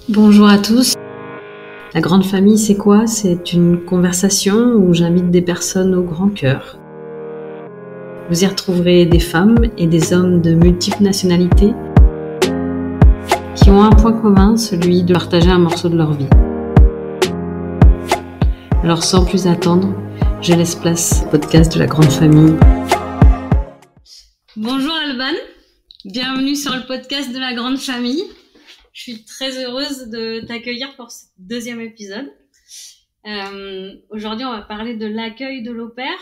Bonjour à tous. La grande famille, c'est quoi? C'est une conversation où j'invite des personnes au grand cœur. Vous y retrouverez des femmes et des hommes de multiples nationalités qui ont un point commun, celui de partager un morceau de leur vie. Alors sans plus attendre, je laisse place au podcast de la grande famille. Bonjour Alban, bienvenue sur le podcast de la grande famille. Je suis très heureuse de t'accueillir pour ce deuxième épisode. Aujourd'hui, on va parler de l'accueil de l'au-pair.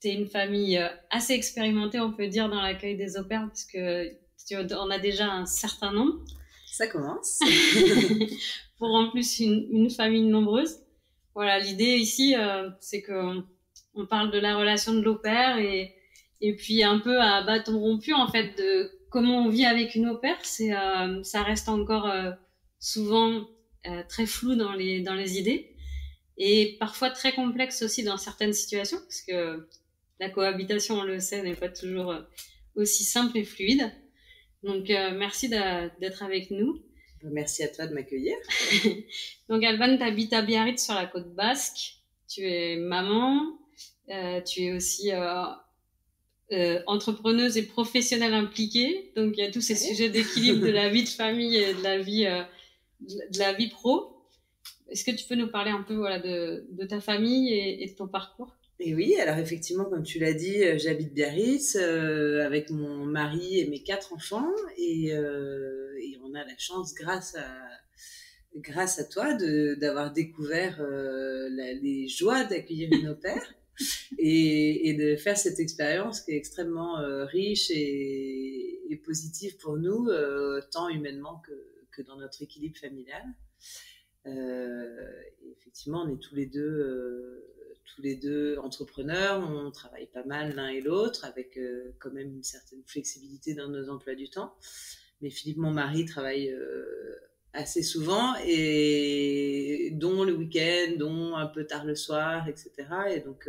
Tu es une famille assez expérimentée, on peut dire, dans l'accueil des au-pairs, parce que on a déjà un certain nombre. Ça commence. Pour en plus une famille nombreuse. Voilà, l'idée ici, c'est qu'on parle de la relation de l'au-pair et puis un peu à bâton rompu, en fait, de comment on vit avec une au-pair. Ça reste encore souvent très flou dans les idées et parfois très complexe aussi dans certaines situations, parce que la cohabitation, on le sait, n'est pas toujours aussi simple et fluide. Donc, merci d'être avec nous. Merci à toi de m'accueillir. Donc, Alban, tu habites à Biarritz sur la côte basque. Tu es maman. Tu es aussi entrepreneuse et professionnelle impliquée. Donc, il y a tous ces sujets d'équilibre de la vie de famille et de la vie pro. Est-ce que tu peux nous parler un peu de ta famille et de ton parcours? Et oui, alors effectivement, comme tu l'as dit, j'habite Biarritz avec mon mari et mes 4 enfants et on a la chance, grâce à toi, d'avoir découvert les joies d'accueillir une au-pair et de faire cette expérience qui est extrêmement riche et positive pour nous, tant humainement que dans notre équilibre familial. Effectivement, on est tous les deux entrepreneurs, on travaille pas mal l'un et l'autre avec quand même une certaine flexibilité dans nos emplois du temps. Mais Philippe, mon mari, travaille assez souvent, et dont le week-end, dont un peu tard le soir, etc. Et donc,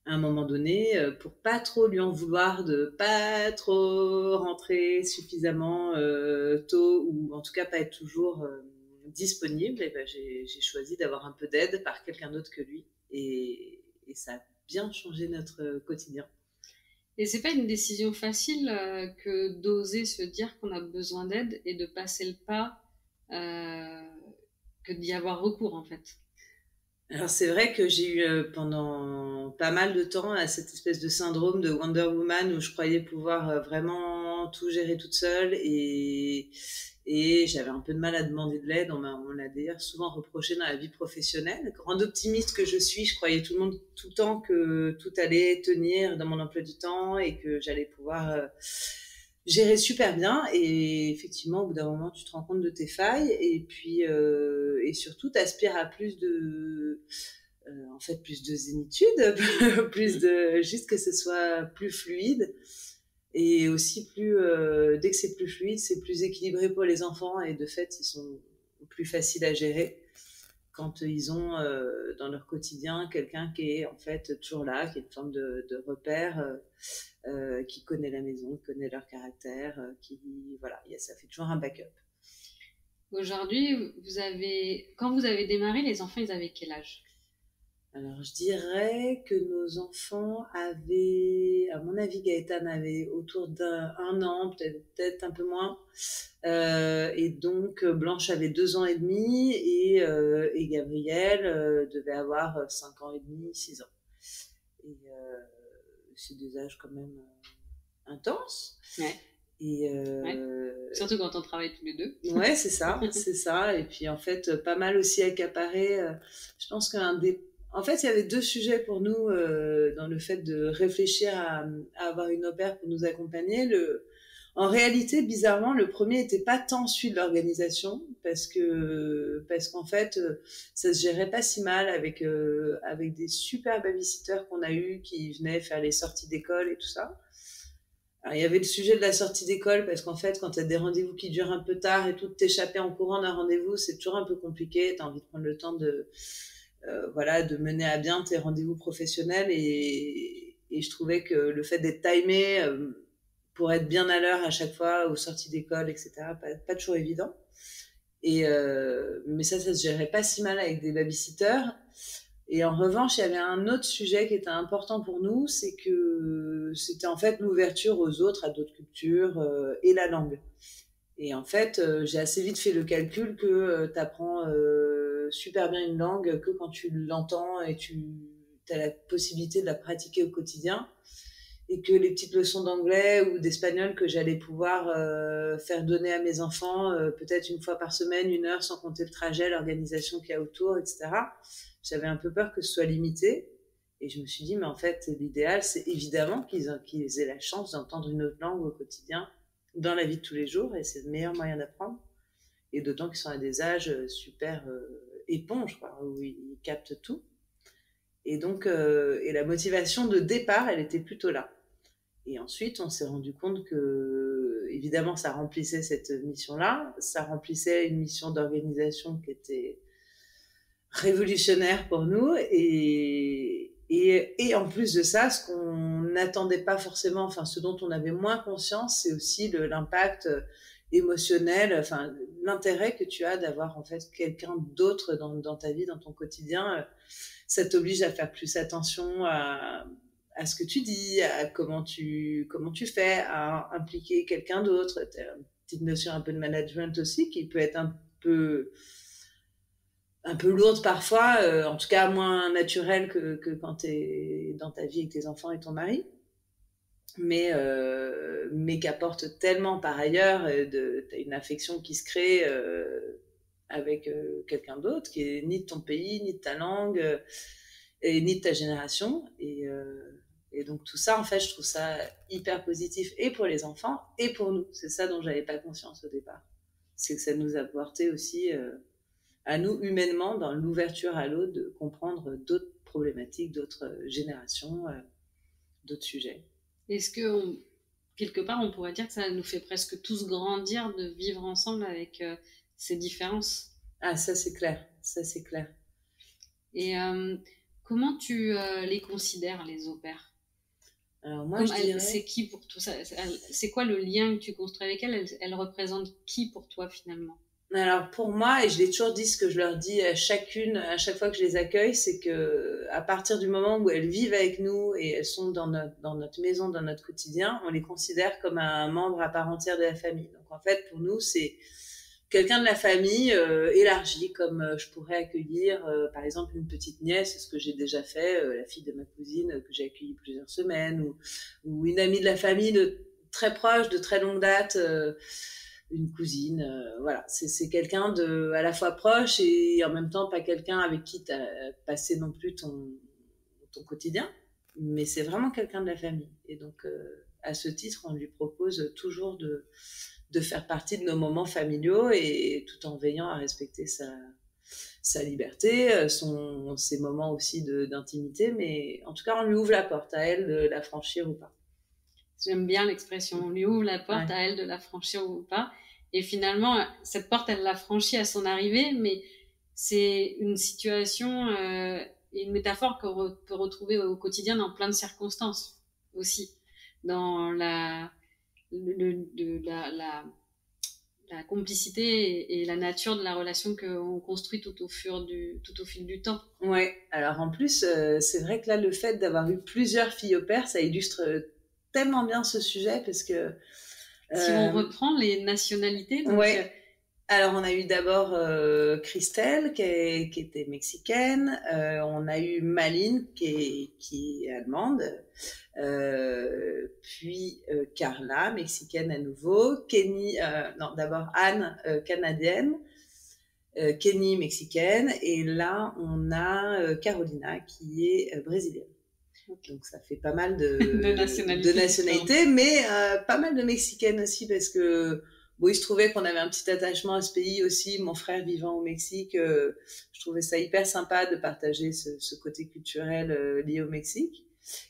à un moment donné, pour pas trop lui en vouloir de pas trop rentrer suffisamment tôt, ou en tout cas pas être toujours disponible, et ben j'ai choisi d'avoir un peu d'aide par quelqu'un d'autre que lui, et ça a bien changé notre quotidien. Et c'est pas une décision facile que d'oser se dire qu'on a besoin d'aide et de passer le pas, que d'y avoir recours, en fait. Alors c'est vrai que j'ai eu pendant pas mal de temps cette espèce de syndrome de Wonder Woman où je croyais pouvoir vraiment tout gérer toute seule, et j'avais un peu de mal à demander de l'aide. On l'a d'ailleurs souvent reproché dans la vie professionnelle. Grande optimiste que je suis, je croyais tout le temps que tout allait tenir dans mon emploi du temps et que j'allais pouvoir gérer super bien. Et effectivement, au bout d'un moment, tu te rends compte de tes failles, et puis et surtout, t'aspires à plus de zénitude, plus de juste que ce soit plus fluide. Et aussi dès que c'est plus fluide, c'est plus équilibré pour les enfants, et de fait, ils sont plus faciles à gérer quand ils ont dans leur quotidien quelqu'un qui est en fait toujours là, qui est une forme de repère, qui connaît la maison, qui connaît leur caractère, ça fait toujours un backup. Aujourd'hui, quand vous avez démarré, les enfants, ils avaient quel âge? Alors, je dirais que nos enfants avaient, à mon avis, Gaëtan avait autour d'un an, peut-être un peu moins. Et donc, Blanche avait 2 ans et demi, et Gabriel devait avoir 5 ans et demi, 6 ans. Et c'est des âges quand même intenses. Ouais. Et ouais. Surtout quand on travaille tous les deux. Ouais, c'est ça, c'est ça. Et puis, en fait, pas mal aussi accaparé. Je pense En fait, il y avait 2 sujets pour nous dans le fait de réfléchir à avoir une au-pair pour nous accompagner. En réalité, bizarrement, le premier n'était pas tant celui de l'organisation, parce qu'en fait, ça se gérait pas si mal avec des super babysitters qu'on a eus qui venaient faire les sorties d'école et tout ça. Alors, il y avait le sujet de la sortie d'école, parce qu'en fait, quand tu as des rendez-vous qui durent un peu tard et tout, t'échapper en courant d'un rendez-vous, c'est toujours un peu compliqué. Tu as envie de prendre le temps de mener à bien tes rendez-vous professionnels, et je trouvais que le fait d'être timé pour être bien à l'heure à chaque fois aux sorties d'école, etc., pas toujours évident. Mais ça se gérait pas si mal avec des babysitters. Et en revanche, il y avait un autre sujet qui était important pour nous, c'est que c'était en fait l'ouverture aux autres, à d'autres cultures et la langue. Et en fait, j'ai assez vite fait le calcul que tu apprends super bien une langue que quand tu l'entends et tu as la possibilité de la pratiquer au quotidien. Et que les petites leçons d'anglais ou d'espagnol que j'allais pouvoir faire donner à mes enfants, peut-être une fois par semaine, 1 heure, sans compter le trajet, l'organisation qu'il y a autour, etc. J'avais un peu peur que ce soit limité. Et je me suis dit, mais en fait, l'idéal, c'est évidemment qu'ils aient la chance d'entendre une autre langue au quotidien, dans la vie de tous les jours, et c'est le meilleur moyen d'apprendre. Et d'autant qu'ils sont à des âges super éponges, quoi, où ils captent tout. Et donc, et la motivation de départ, elle était plutôt là. Et ensuite, on s'est rendu compte que, évidemment, ça remplissait cette mission-là. Ça remplissait une mission d'organisation qui était révolutionnaire pour nous. Et en plus de ça, ce qu'on n'attendait pas forcément, enfin, ce dont on avait moins conscience, c'est aussi l'impact émotionnel, enfin, l'intérêt que tu as d'avoir, en fait, quelqu'un d'autre dans ta vie, dans ton quotidien. Ça t'oblige à faire plus attention à ce que tu dis, à comment tu fais, à impliquer quelqu'un d'autre. Tu as une petite notion un peu de management aussi qui peut être un peu lourde parfois, en tout cas moins naturelle que quand tu es dans ta vie avec tes enfants et ton mari. Mais qu'apporte tellement par ailleurs, tu as une affection qui se crée avec quelqu'un d'autre qui est ni de ton pays, ni de ta langue, et ni de ta génération. Et donc tout ça, en fait, je trouve ça hyper positif, et pour les enfants, et pour nous. C'est ça dont j'avais pas conscience au départ. C'est que ça nous a apporté aussi, à nous, humainement, dans l'ouverture à l'autre, de comprendre d'autres problématiques, d'autres générations, d'autres sujets. Est-ce que, quelque part, on pourrait dire que ça nous fait presque tous grandir de vivre ensemble avec ces différences? Ah, ça c'est clair, ça c'est clair. Et comment tu les considères, les au-pairs? Alors moi, je dirais... C'est qui pour toi? C'est quoi le lien que tu construis avec elles? Elle représente qui pour toi, finalement? Alors pour moi, et je l'ai toujours dit, ce que je leur dis à chaque fois que je les accueille, c'est que à partir du moment où elles vivent avec nous et elles sont dans notre maison, dans notre quotidien, on les considère comme un membre à part entière de la famille. Donc en fait, pour nous, c'est quelqu'un de la famille élargi, comme je pourrais accueillir par exemple une petite nièce, c'est ce que j'ai déjà fait, la fille de ma cousine que j'ai accueillie plusieurs semaines, ou une amie de la famille très proche, de très longue date, une cousine, voilà, c'est quelqu'un de à la fois proche et en même temps pas quelqu'un avec qui tu as passé non plus ton quotidien, mais c'est vraiment quelqu'un de la famille. Et donc à ce titre, on lui propose toujours de faire partie de nos moments familiaux, et tout en veillant à respecter sa liberté, ses moments aussi d'intimité, mais en tout cas on lui ouvre la porte, à elle de la franchir ou pas. J'aime bien l'expression, on lui ouvre la porte, ouais, à elle de la franchir ou pas. Et finalement, cette porte, elle l'a franchie à son arrivée, mais c'est une situation et une métaphore qu'on peut retrouver au quotidien dans plein de circonstances aussi. Dans la complicité et la nature de la relation qu'on construit tout au fil du temps. Ouais, alors en plus, c'est vrai que là, le fait d'avoir eu plusieurs filles au pair, ça illustre tellement bien ce sujet, parce que... Si on reprend les nationalités... Donc, ouais. Alors, on a eu d'abord Christelle, qui était mexicaine. On a eu Maline, qui est allemande. Puis Carla, mexicaine à nouveau. Kenny, d'abord Anne, canadienne. Kenny, mexicaine. Et là, on a Carolina, qui est brésilienne. Donc ça fait pas mal de nationalités, mais pas mal de mexicaines aussi, parce que bon, il se trouvait qu'on avait un petit attachement à ce pays aussi, mon frère vivant au Mexique, je trouvais ça hyper sympa de partager ce côté culturel lié au Mexique.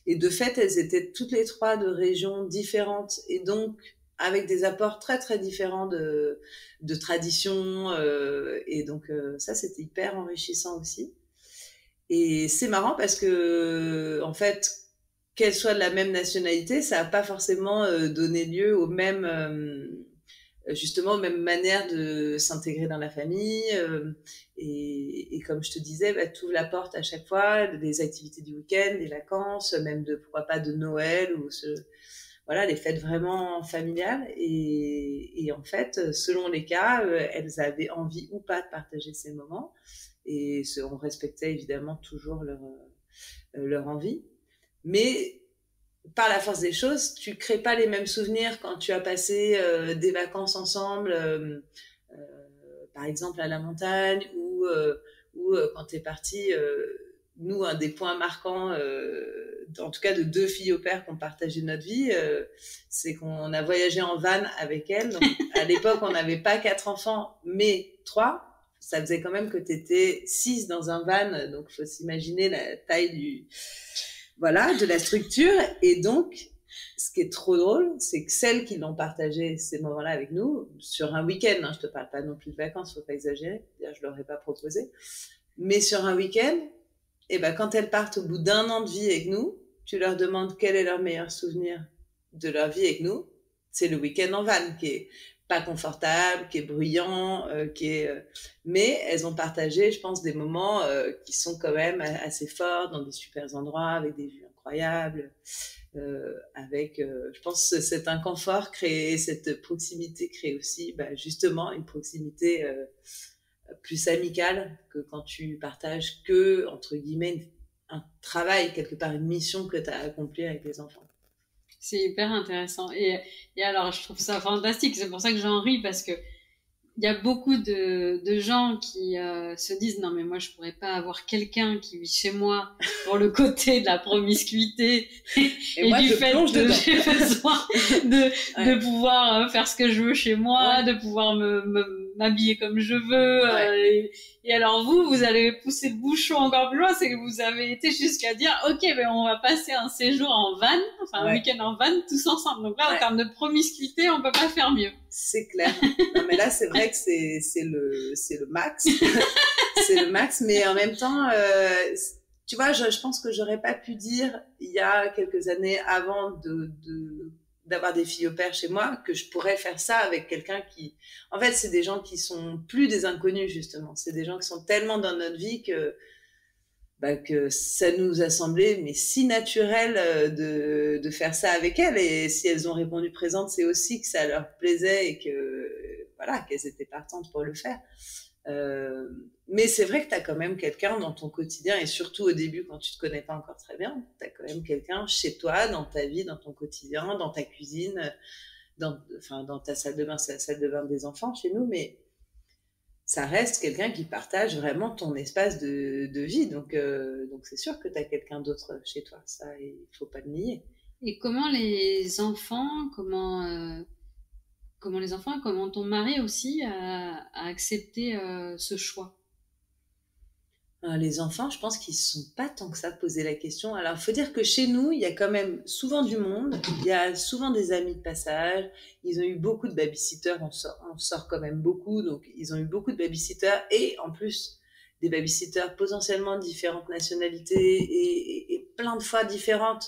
Et de fait, elles étaient toutes les trois de régions différentes, et donc avec des apports très très différents de traditions, et donc ça c'était hyper enrichissant aussi. Et c'est marrant parce que, en fait, qu'elles soient de la même nationalité, ça n'a pas forcément donné lieu aux mêmes justement, même manière de s'intégrer dans la famille. Et comme je te disais, bah, tu ouvres la porte à chaque fois, des activités du week-end, des vacances, même pourquoi pas de Noël ou voilà, les fêtes vraiment familiales. Et en fait, selon les cas, elles avaient envie ou pas de partager ces moments. Et on respectait évidemment toujours leur envie. Mais par la force des choses, tu crées pas les mêmes souvenirs quand tu as passé des vacances ensemble, par exemple à la montagne, ou quand tu es parti. Nous, un des points marquants, en tout cas de deux filles au père qui ont partagé notre vie, c'est qu'on a voyagé en van avec elles. Donc, à l'époque, on n'avait pas 4 enfants, mais 3. Ça faisait quand même que tu étais 6 dans un van, donc il faut s'imaginer la taille de la structure. Et donc, ce qui est trop drôle, c'est que celles qui l'ont partagé ces moments-là avec nous, sur un week-end, hein, je te parle pas non plus de vacances, faut pas exagérer, je leur ai pas proposé, mais sur un week-end, et ben quand elles partent au bout d'1 an de vie avec nous, tu leur demandes quel est leur meilleur souvenir de leur vie avec nous, c'est le week-end en van, qui est pas confortable, qui est bruyant, mais elles ont partagé, je pense, des moments qui sont quand même assez forts, dans des super endroits, avec des vues incroyables, je pense, cet inconfort créé, cette proximité crée aussi, justement, une proximité plus amicale que quand tu partages que, entre guillemets, un travail, quelque part, une mission que tu as accomplie avec les enfants. C'est hyper intéressant. Et alors, je trouve ça fantastique. C'est pour ça que j'en ris, parce que il y a beaucoup de gens qui se disent non mais moi je pourrais pas avoir quelqu'un qui vit chez moi pour le côté de la promiscuité et moi, du fait que j'ai besoin de pouvoir faire ce que je veux chez moi, de pouvoir m'habiller comme je veux. Et alors vous allez pousser le bouchon encore plus loin, c'est que vous avez été jusqu'à dire ok, ben on va passer un séjour en van, enfin un week-end en van tous ensemble. Donc là en termes de promiscuité, on peut pas faire mieux. C'est clair. Non, mais là, c'est vrai que c'est le max. C'est le max, mais en même temps, tu vois, je pense que j'aurais pas pu dire, il y a quelques années, avant d'avoir des filles au père chez moi, que je pourrais faire ça avec quelqu'un qui... En fait, c'est des gens qui sont plus des inconnus, justement. C'est des gens qui sont tellement dans notre vie que ça nous a semblé mais si naturel de faire ça avec elles, et si elles ont répondu présentes, c'est aussi que ça leur plaisait et que voilà, qu'elles étaient partantes pour le faire. Mais c'est vrai que tu as quand même quelqu'un dans ton quotidien, et surtout au début quand tu te connais pas encore très bien, tu as quand même quelqu'un chez toi, dans ta vie, dans ton quotidien, dans ta cuisine, dans ta salle de bain. C'est la salle de bain des enfants chez nous, mais ça reste quelqu'un qui partage vraiment ton espace de vie. Donc c'est sûr que tu as quelqu'un d'autre chez toi. Ça, il faut pas le nier. Et comment les enfants, comment ton mari aussi a accepté ce choix? Les enfants, je pense qu'ils ne se sont pas tant que ça posé la question. Alors, il faut dire que chez nous, il y a quand même souvent du monde. Il y a souvent des amis de passage. Ils ont eu beaucoup de babysitters. On sort quand même beaucoup. Donc, ils ont eu beaucoup de babysitters. Et en plus, des babysitters potentiellement de différentes nationalités et plein de fois différentes.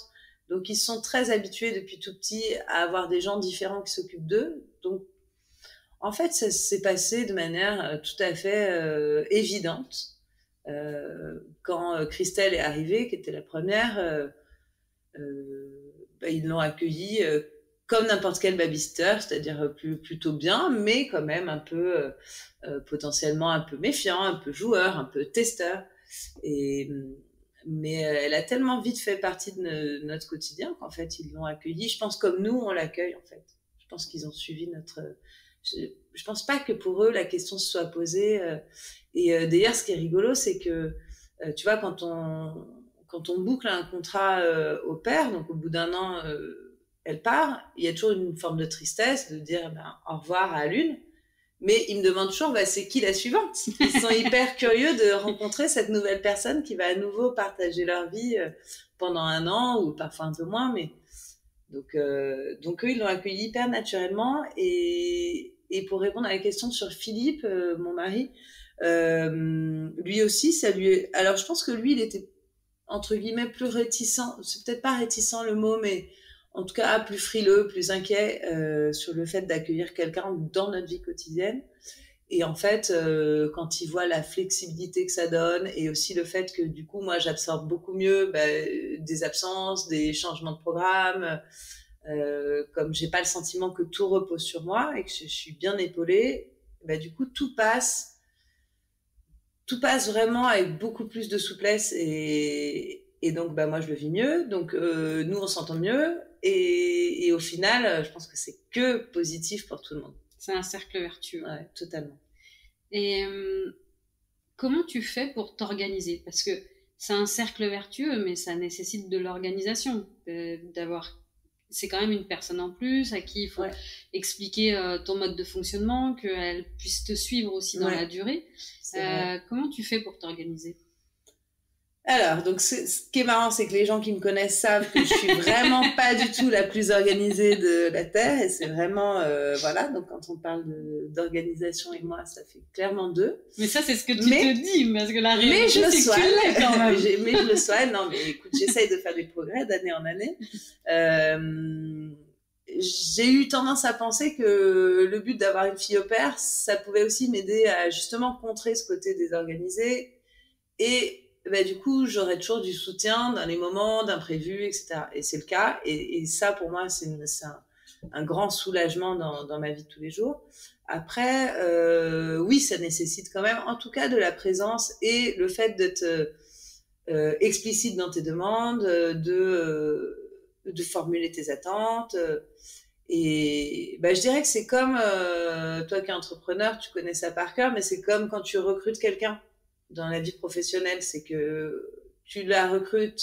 Donc, ils sont très habitués depuis tout petit à avoir des gens différents qui s'occupent d'eux. Donc, en fait, ça s'est passé de manière tout à fait évidente. Quand Christelle est arrivée, qui était la première, ils l'ont accueillie comme n'importe quel babysitter, c'est-à-dire plutôt bien, mais quand même un peu potentiellement un peu méfiant, un peu joueur, un peu testeur. Mais elle a tellement vite fait partie de notre quotidien qu'en fait ils l'ont accueillie. Je pense comme nous on l'accueille en fait. Je pense qu'ils ont suivi notre. Je pense pas que pour eux la question se soit posée. Et d'ailleurs, ce qui est rigolo, c'est que, tu vois, quand on boucle un contrat au père, donc au bout d'1 an, elle part, il y a toujours une forme de tristesse de dire au revoir à l'une, mais ils me demandent toujours, c'est qui la suivante? Ils sont hyper curieux de rencontrer cette nouvelle personne qui va à nouveau partager leur vie pendant 1 an, ou parfois un peu moins, mais donc eux, ils l'ont accueilli hyper naturellement. Et pour répondre à la question sur Philippe, mon mari, lui aussi, alors je pense que lui, il était entre guillemets plus réticent. C'est peut-être pas réticent le mot, mais en tout cas plus frileux, plus inquiet sur le fait d'accueillir quelqu'un dans notre vie quotidienne. Et en fait, quand ils voient la flexibilité que ça donne et aussi le fait que du coup, moi, j'absorbe beaucoup mieux des absences, des changements de programme, comme j'ai pas le sentiment que tout repose sur moi et que je suis bien épaulée, du coup, tout passe vraiment avec beaucoup plus de souplesse et donc, moi, je le vis mieux. Donc, nous, on s'entend mieux et au final, je pense que c'est que positif pour tout le monde. C'est un cercle vertueux. Ouais, totalement. Et comment tu fais pour t'organiser? Parce que c'est un cercle vertueux, mais ça nécessite de l'organisation, c'est quand même une personne en plus à qui il faut expliquer ton mode de fonctionnement, qu'elle puisse te suivre aussi dans la durée. Comment tu fais pour t'organiser? Alors, donc, ce qui est marrant, c'est que les gens qui me connaissent savent que je suis vraiment pas du tout la plus organisée de la Terre. Et c'est vraiment, voilà. Donc, quand on parle d'organisation et moi, ça fait clairement deux. Mais ça, c'est ce que tu te dis, parce que la réalité, c'est que tu l'es quand même. Mais je le soigne. Non, mais écoute, j'essaye de faire des progrès d'année en année. J'ai eu tendance à penser que le but d'avoir une fille au pair, ça pouvait aussi m'aider à justement contrer ce côté désorganisé et du coup, j'aurais toujours du soutien dans les moments d'imprévus, etc. Et c'est le cas. Et ça, pour moi, c'est un grand soulagement dans ma vie de tous les jours. Après, oui, ça nécessite quand même, en tout cas, de la présence et le fait d'être explicite dans tes demandes, de formuler tes attentes. Et je dirais que c'est comme, toi qui es entrepreneur, tu connais ça par cœur, mais c'est comme quand tu recrutes quelqu'un dans la vie professionnelle, c'est que tu la recrutes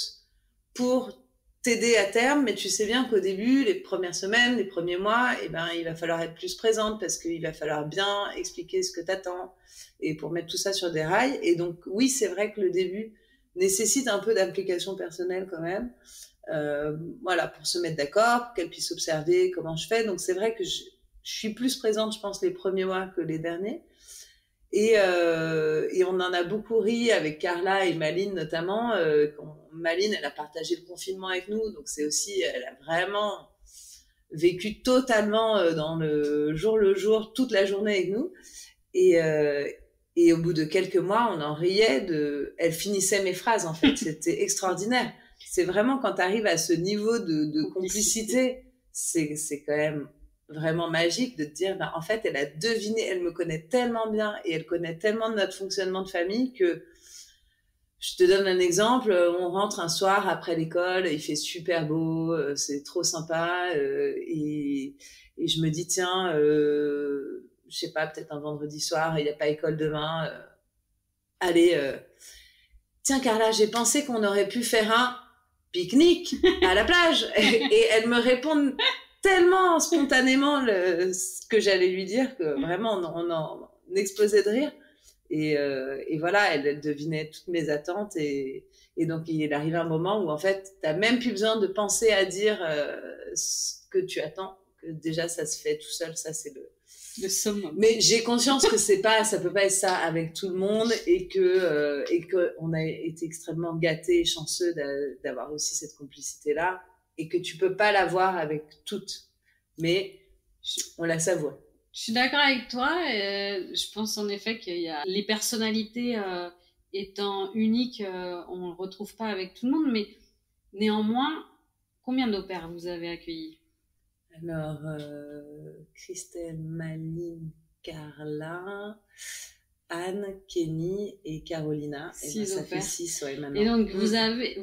pour t'aider à terme, mais tu sais bien qu'au début, les premières semaines, les premiers mois, il va falloir être plus présente parce qu'il va falloir bien expliquer ce que t'attends et pour mettre tout ça sur des rails. Et donc, oui, c'est vrai que le début nécessite un peu d'implication personnelle quand même. Voilà, pour se mettre d'accord, pour qu'elle puisse observer comment je fais. Donc, c'est vrai que je suis plus présente, je pense, les premiers mois que les derniers. Et on en a beaucoup ri avec Carla et Maline notamment. Maline, elle a partagé le confinement avec nous, donc c'est aussi, elle a vraiment vécu totalement dans le jour, toute la journée avec nous. Et au bout de quelques mois, on en riait elle finissait mes phrases en fait. C'était extraordinaire. C'est vraiment quand tu arrives à ce niveau de complicité, c'est quand même vraiment magique de te dire, en fait, elle a deviné, elle me connaît tellement bien et elle connaît tellement de notre fonctionnement de famille que je te donne un exemple. On rentre un soir après l'école, il fait super beau, c'est trop sympa et je me dis, tiens, je sais pas, peut-être un vendredi soir, il n'y a pas école demain. Allez, tiens Carla, j'ai pensé qu'on aurait pu faire un pique-nique à la plage. Et elle me répond tellement spontanément ce que j'allais lui dire que vraiment on en explosait de rire. Et voilà, elle devinait toutes mes attentes et donc il arrive un moment où en fait t'as même plus besoin de penser à dire ce que tu attends, que déjà ça se fait tout seul. Ça c'est le summum. Mais j'ai conscience que ça peut pas être ça avec tout le monde et que on a été extrêmement gâtés et chanceux d'avoir aussi cette complicité là et que tu peux pas l'avoir avec toutes, mais on la savoure. Je suis d'accord avec toi. Je pense en effet qu'il y a les personnalités étant uniques, on ne le retrouve pas avec tout le monde, mais néanmoins, combien d'au-pairs vous avez accueillis? Alors, Christelle, Maline, Carla, Anne, Kenny et Carolina. Et ça fait 6, ouais, maintenant. Et donc, vous avez,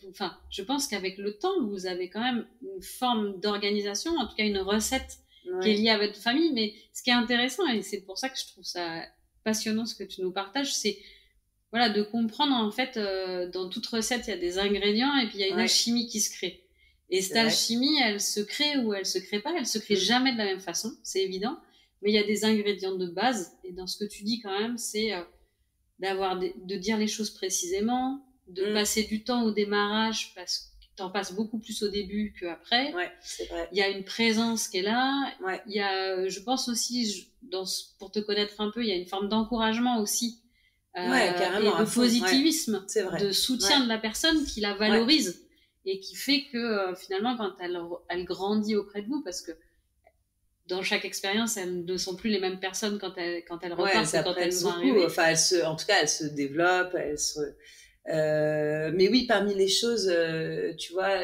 enfin, je pense qu'avec le temps, vous avez quand même une forme d'organisation, en tout cas une recette qui est liée à votre famille. Mais ce qui est intéressant, et c'est pour ça que je trouve ça passionnant ce que tu nous partages, c'est voilà, de comprendre en fait, dans toute recette, il y a des ingrédients et puis il y a une alchimie qui se crée. Et cette alchimie, elle se crée ou elle se crée pas, elle se crée jamais de la même façon, c'est évident. Mais il y a des ingrédients de base. Et dans ce que tu dis quand même, c'est de dire les choses précisément, de passer du temps au démarrage parce que t'en passes beaucoup plus au début qu'après. Ouais, c'est vrai. Il y a une présence qui est là. Ouais. Il y a, je pense aussi, pour te connaître un peu, il y a une forme d'encouragement aussi. Carrément, et de positivisme, c'est vrai. de soutien de la personne qui la valorise. et qui fait que finalement, quand elle grandit auprès de vous, parce que dans chaque expérience, elles ne sont plus les mêmes personnes quand elles repartent que quand elles sont arrivées. Enfin, en tout cas, elles se développent, mais oui, parmi les choses, tu vois,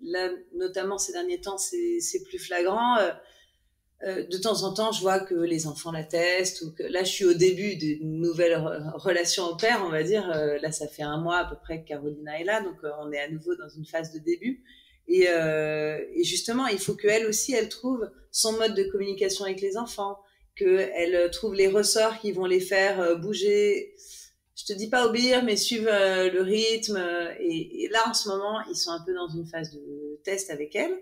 là, notamment ces derniers temps, c'est plus flagrant. De temps en temps, je vois que les enfants l'attestent, ou que là, je suis au début d'une nouvelle relation au père, on va dire. Là, ça fait 1 mois à peu près que Carolina est là, donc on est à nouveau dans une phase de début. Et justement, il faut qu'elle aussi, elle trouve son mode de communication avec les enfants, qu'elle trouve les ressorts qui vont les faire bouger. Je te dis pas obéir, mais suivre le rythme. Et là, en ce moment, ils sont un peu dans une phase de test avec elle.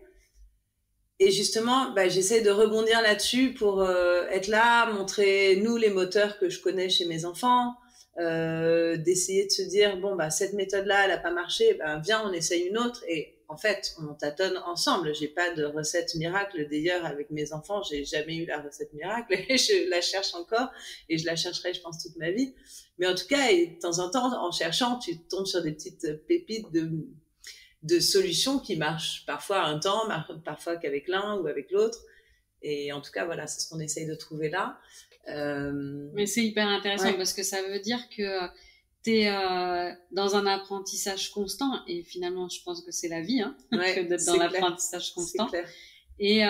Et justement, j'essaie de rebondir là-dessus pour être là, montrer nous les moteurs que je connais chez mes enfants, d'essayer de se dire bon cette méthode-là, elle a pas marché, viens on essaye une autre. Et en fait, on tâtonne ensemble. J'ai pas de recette miracle. D'ailleurs, avec mes enfants, j'ai jamais eu la recette miracle et je la cherche encore et je la chercherai, je pense, toute ma vie. Mais en tout cas, et de temps en temps, en cherchant, tu tombes sur des petites pépites de solutions qui marchent parfois un temps, parfois qu'avec l'un ou avec l'autre. Et en tout cas, voilà, c'est ce qu'on essaye de trouver là. Mais c'est hyper intéressant parce que ça veut dire que tu es dans un apprentissage constant. Et finalement, je pense que c'est la vie, que d'être dans l'apprentissage constant. Et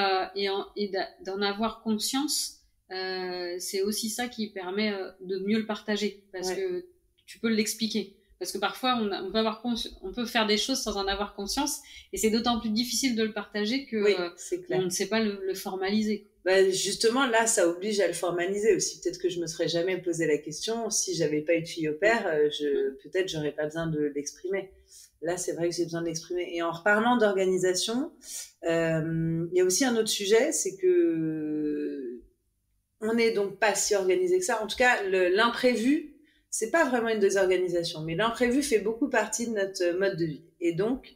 d'en avoir conscience, c'est aussi ça qui permet de mieux le partager. Parce que tu peux l'expliquer. Parce que parfois, on peut faire des choses sans en avoir conscience, et c'est d'autant plus difficile de le partager que on ne sait pas le formaliser. Justement, là, ça oblige à le formaliser aussi. Peut-être que je me serais jamais posé la question si j'avais pas eu de fille au père, peut-être j'aurais pas besoin de l'exprimer. Là, c'est vrai que j'ai besoin de l'exprimer. Et en reparlant d'organisation, il y a aussi un autre sujet, c'est que on n'est donc pas si organisé que ça. En tout cas, l'imprévu, c'est pas vraiment une désorganisation, mais l'imprévu fait beaucoup partie de notre mode de vie. Et donc,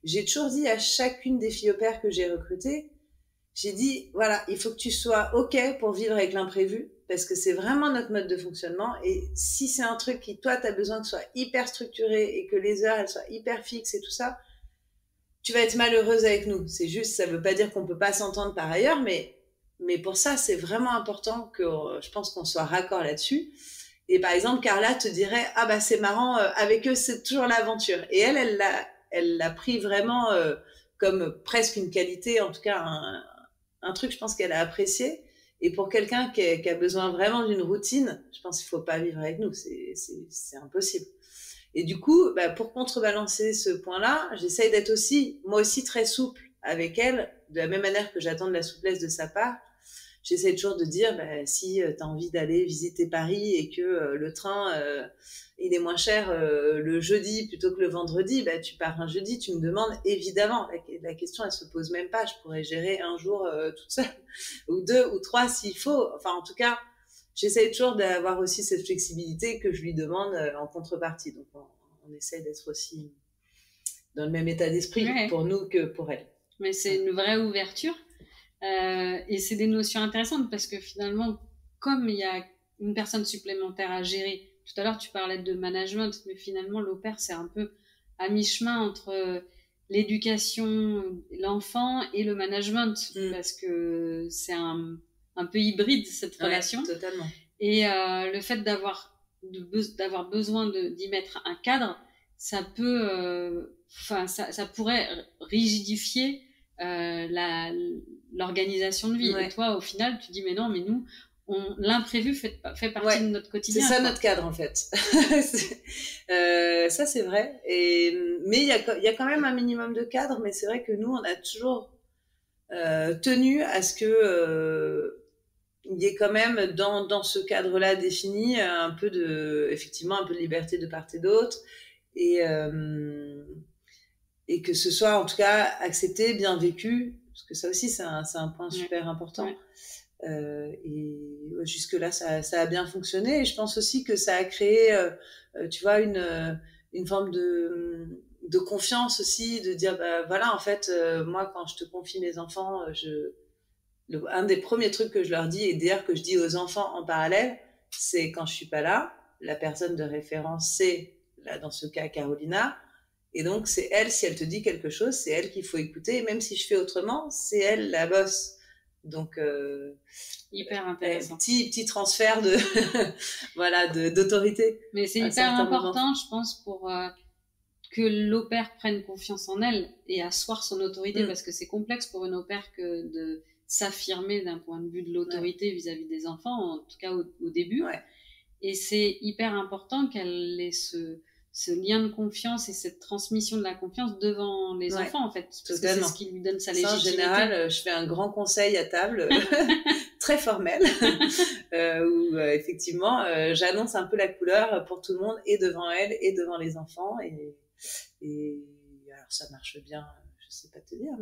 j'ai toujours dit à chacune des filles au pair que j'ai recrutées, j'ai dit, voilà, il faut que tu sois OK pour vivre avec l'imprévu, parce que c'est vraiment notre mode de fonctionnement. Et si c'est un truc qui, toi, t'as besoin que ce soit hyper structuré et que les heures, elles soient hyper fixes et tout ça, tu vas être malheureuse avec nous. C'est juste, ça veut pas dire qu'on peut pas s'entendre par ailleurs, mais pour ça, c'est vraiment important que je pense qu'on soit raccord là-dessus. Et par exemple, Carla te dirait, c'est marrant, avec eux, c'est toujours l'aventure. Et elle l'a pris vraiment comme presque une qualité, en tout cas un truc, je pense qu'elle a apprécié. Et pour quelqu'un qui a besoin vraiment d'une routine, je pense qu'il faut pas vivre avec nous, c'est impossible. Et du coup, pour contrebalancer ce point-là, j'essaye d'être moi aussi très souple avec elle, de la même manière que j'attends de la souplesse de sa part. J'essaie toujours de dire, si tu as envie d'aller visiter Paris et que le train, il est moins cher le jeudi plutôt que le vendredi, tu pars un jeudi, tu me demandes, évidemment. La question, elle se pose même pas. Je pourrais gérer un jour toute seule, ou 2 ou 3 s'il faut. Enfin, en tout cas, j'essaie toujours d'avoir aussi cette flexibilité que je lui demande en contrepartie. Donc, on essaie d'être aussi dans le même état d'esprit pour nous que pour elle. Mais c'est une vraie ouverture. Et c'est des notions intéressantes parce que finalement, comme il y a une personne supplémentaire à gérer, tout à l'heure tu parlais de management, mais finalement l'au pair c'est un peu à mi-chemin entre l'éducation, l'enfant et le management, parce que c'est un peu hybride cette relation. Totalement. Et le fait d'avoir besoin d'y mettre un cadre, ça peut, ça pourrait rigidifier l'organisation de vie. Et toi, au final, tu dis, mais non, mais nous, l'imprévu fait partie de notre quotidien. C'est ça notre cadre, en fait. Ça, c'est vrai. Mais il y a quand même un minimum de cadre, mais c'est vrai que nous, on a toujours tenu à ce que il y ait quand même dans ce cadre-là défini effectivement, un peu de liberté de part et d'autre. Et que ce soit en tout cas accepté, bien vécu, parce que ça aussi c'est un point super important. Et jusque-là ça a bien fonctionné, et je pense aussi que ça a créé tu vois une forme de confiance aussi, de dire voilà, en fait moi quand je te confie mes enfants, un des premiers trucs que je leur dis, et d'ailleurs que je dis aux enfants en parallèle, c'est quand je suis pas là, la personne de référence c'est là dans ce cas Carolina. Et donc, c'est elle, si elle te dit quelque chose, c'est elle qu'il faut écouter. Et même si je fais autrement, c'est elle la boss. Donc, hyper intéressant. Petit transfert de, voilà, d'autorité. Mais c'est hyper important, je pense, pour que l'au-pair prenne confiance en elle et asseoir son autorité, parce que c'est complexe pour une au-pair que de s'affirmer d'un point de vue de l'autorité vis-à-vis des enfants, en tout cas au début. Ouais. Et c'est hyper important qu'elle ait ce lien de confiance et cette transmission de la confiance devant les enfants, en fait. Parce que c'est ce qui lui donne sa légitimité. En général, je fais un grand conseil à table, très formel, où effectivement, j'annonce un peu la couleur pour tout le monde, et devant elle, et devant les enfants. Et alors, ça marche bien, je sais pas te dire,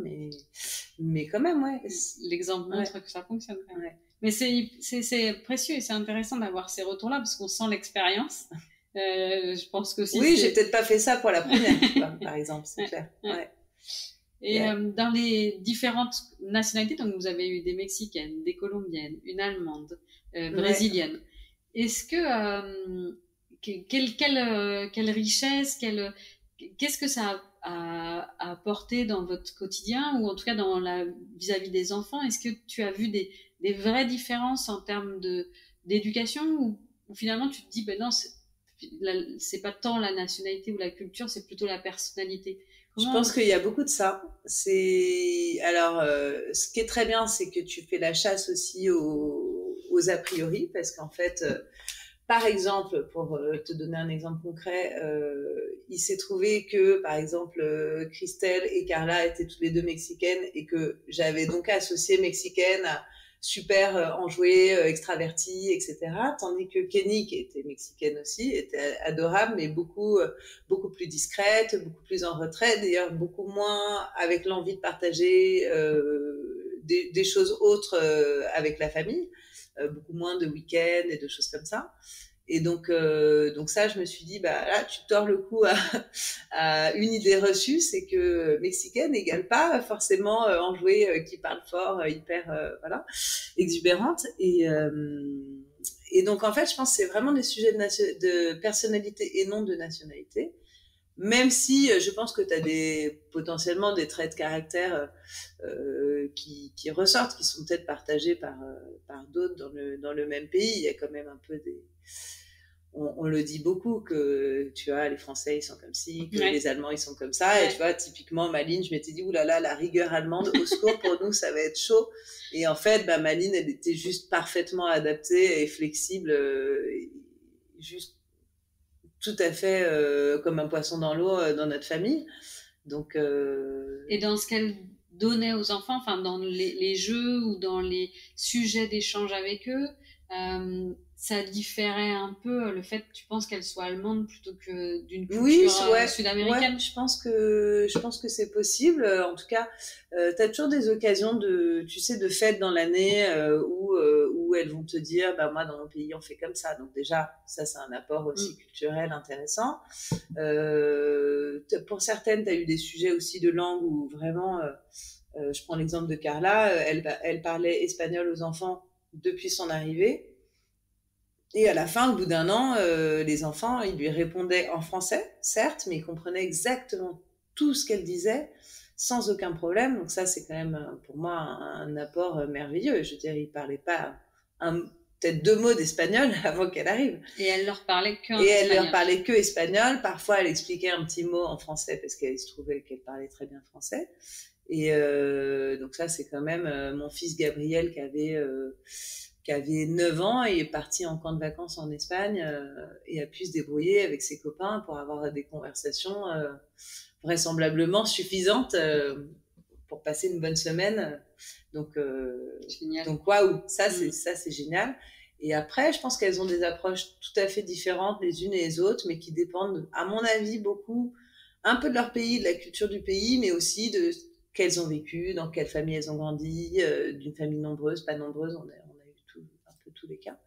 mais quand même, ouais. L'exemple montre que ça fonctionne quand même. Ouais. Mais c'est précieux et c'est intéressant d'avoir ces retours-là, parce qu'on sent l'expérience. Je pense que aussi. Oui, j'ai peut-être pas fait ça pour la première, par exemple, c'est clair. Ouais. Et dans les différentes nationalités, donc vous avez eu des Mexicaines, des Colombiennes, une Allemande, brésilienne. Est-ce que quelle richesse, qu'est-ce que ça a apporté dans votre quotidien, ou en tout cas vis-à-vis des enfants? Est-ce que tu as vu des vraies différences en termes d'éducation, ou finalement tu te dis ben non, c'est pas tant la nationalité ou la culture, c'est plutôt la personnalité? Je pense qu'il y a beaucoup de ça. Alors, ce qui est très bien, c'est que tu fais la chasse aussi aux a priori, parce qu'en fait, par exemple, pour te donner un exemple concret, il s'est trouvé que, par exemple, Christelle et Carla étaient toutes les deux mexicaines, et que j'avais donc associé mexicaine à super enjouée, extravertie, etc. Tandis que Kenny, qui était mexicaine aussi, était adorable, mais beaucoup plus discrète, beaucoup plus en retrait, d'ailleurs beaucoup moins avec l'envie de partager des choses autres avec la famille, beaucoup moins de week-ends et de choses comme ça. Et donc ça, je me suis dit, bah là, tu tords le cou à une idée reçue, c'est que mexicaine n'égale pas forcément enjouée, qui parle fort, hyper voilà, exubérante. Et donc en fait, je pense que c'est vraiment des sujets de personnalité et non de nationalité. Même si je pense que tu as potentiellement des traits de caractère qui ressortent, qui sont peut-être partagés par d'autres dans le même pays. Il y a quand même un peu on le dit beaucoup, que tu vois, les Français ils sont comme ci, que les Allemands ils sont comme ça, et tu vois, typiquement Maline, je m'étais dit oulala, la rigueur allemande, au secours, pour nous ça va être chaud. Et en fait, bah, Maline, elle était juste parfaitement adaptée et flexible, juste tout à fait comme un poisson dans l'eau dans notre famille. Donc et dans ce qu'elle donnait aux enfants, enfin dans les jeux ou dans les sujets d'échange avec eux, ça différait un peu, le fait, tu penses, qu'elle soit allemande plutôt que d'une culture sud-américaine? Ouais, je pense que c'est possible. En tout cas, t'as toujours des occasions tu sais, de fêtes dans l'année où elles vont te dire, bah moi dans mon pays on fait comme ça. Donc déjà, ça c'est un apport aussi culturel intéressant. Pour certaines, t'as eu des sujets aussi de langue où vraiment, je prends l'exemple de Carla, elle parlait espagnol aux enfants depuis son arrivée. Et à la fin, au bout d'un an, les enfants, ils lui répondaient en français, certes, mais ils comprenaient exactement tout ce qu'elle disait sans aucun problème. Donc ça, c'est quand même pour moi un apport merveilleux. Je veux dire, ils parlaient pas peut-être 2 mots d'espagnol avant qu'elle arrive. Et elle leur parlait que espagnol. Parfois, elle expliquait un petit mot en français parce qu'elle se trouvait qu'elle parlait très bien français. Et donc ça, c'est quand même mon fils Gabriel qui avait 9 ans et est parti en camp de vacances en Espagne et a pu se débrouiller avec ses copains pour avoir des conversations vraisemblablement suffisantes pour passer une bonne semaine. Donc waouh, ça c'est génial. Et après, je pense qu'elles ont des approches tout à fait différentes les unes et les autres, mais qui dépendent, à mon avis, beaucoup un peu de leur pays, de la culture du pays, mais aussi de qu'elles ont vécu, dans quelle famille elles ont grandi, d'une famille nombreuse, pas nombreuse, on a eu un peu tous les cas.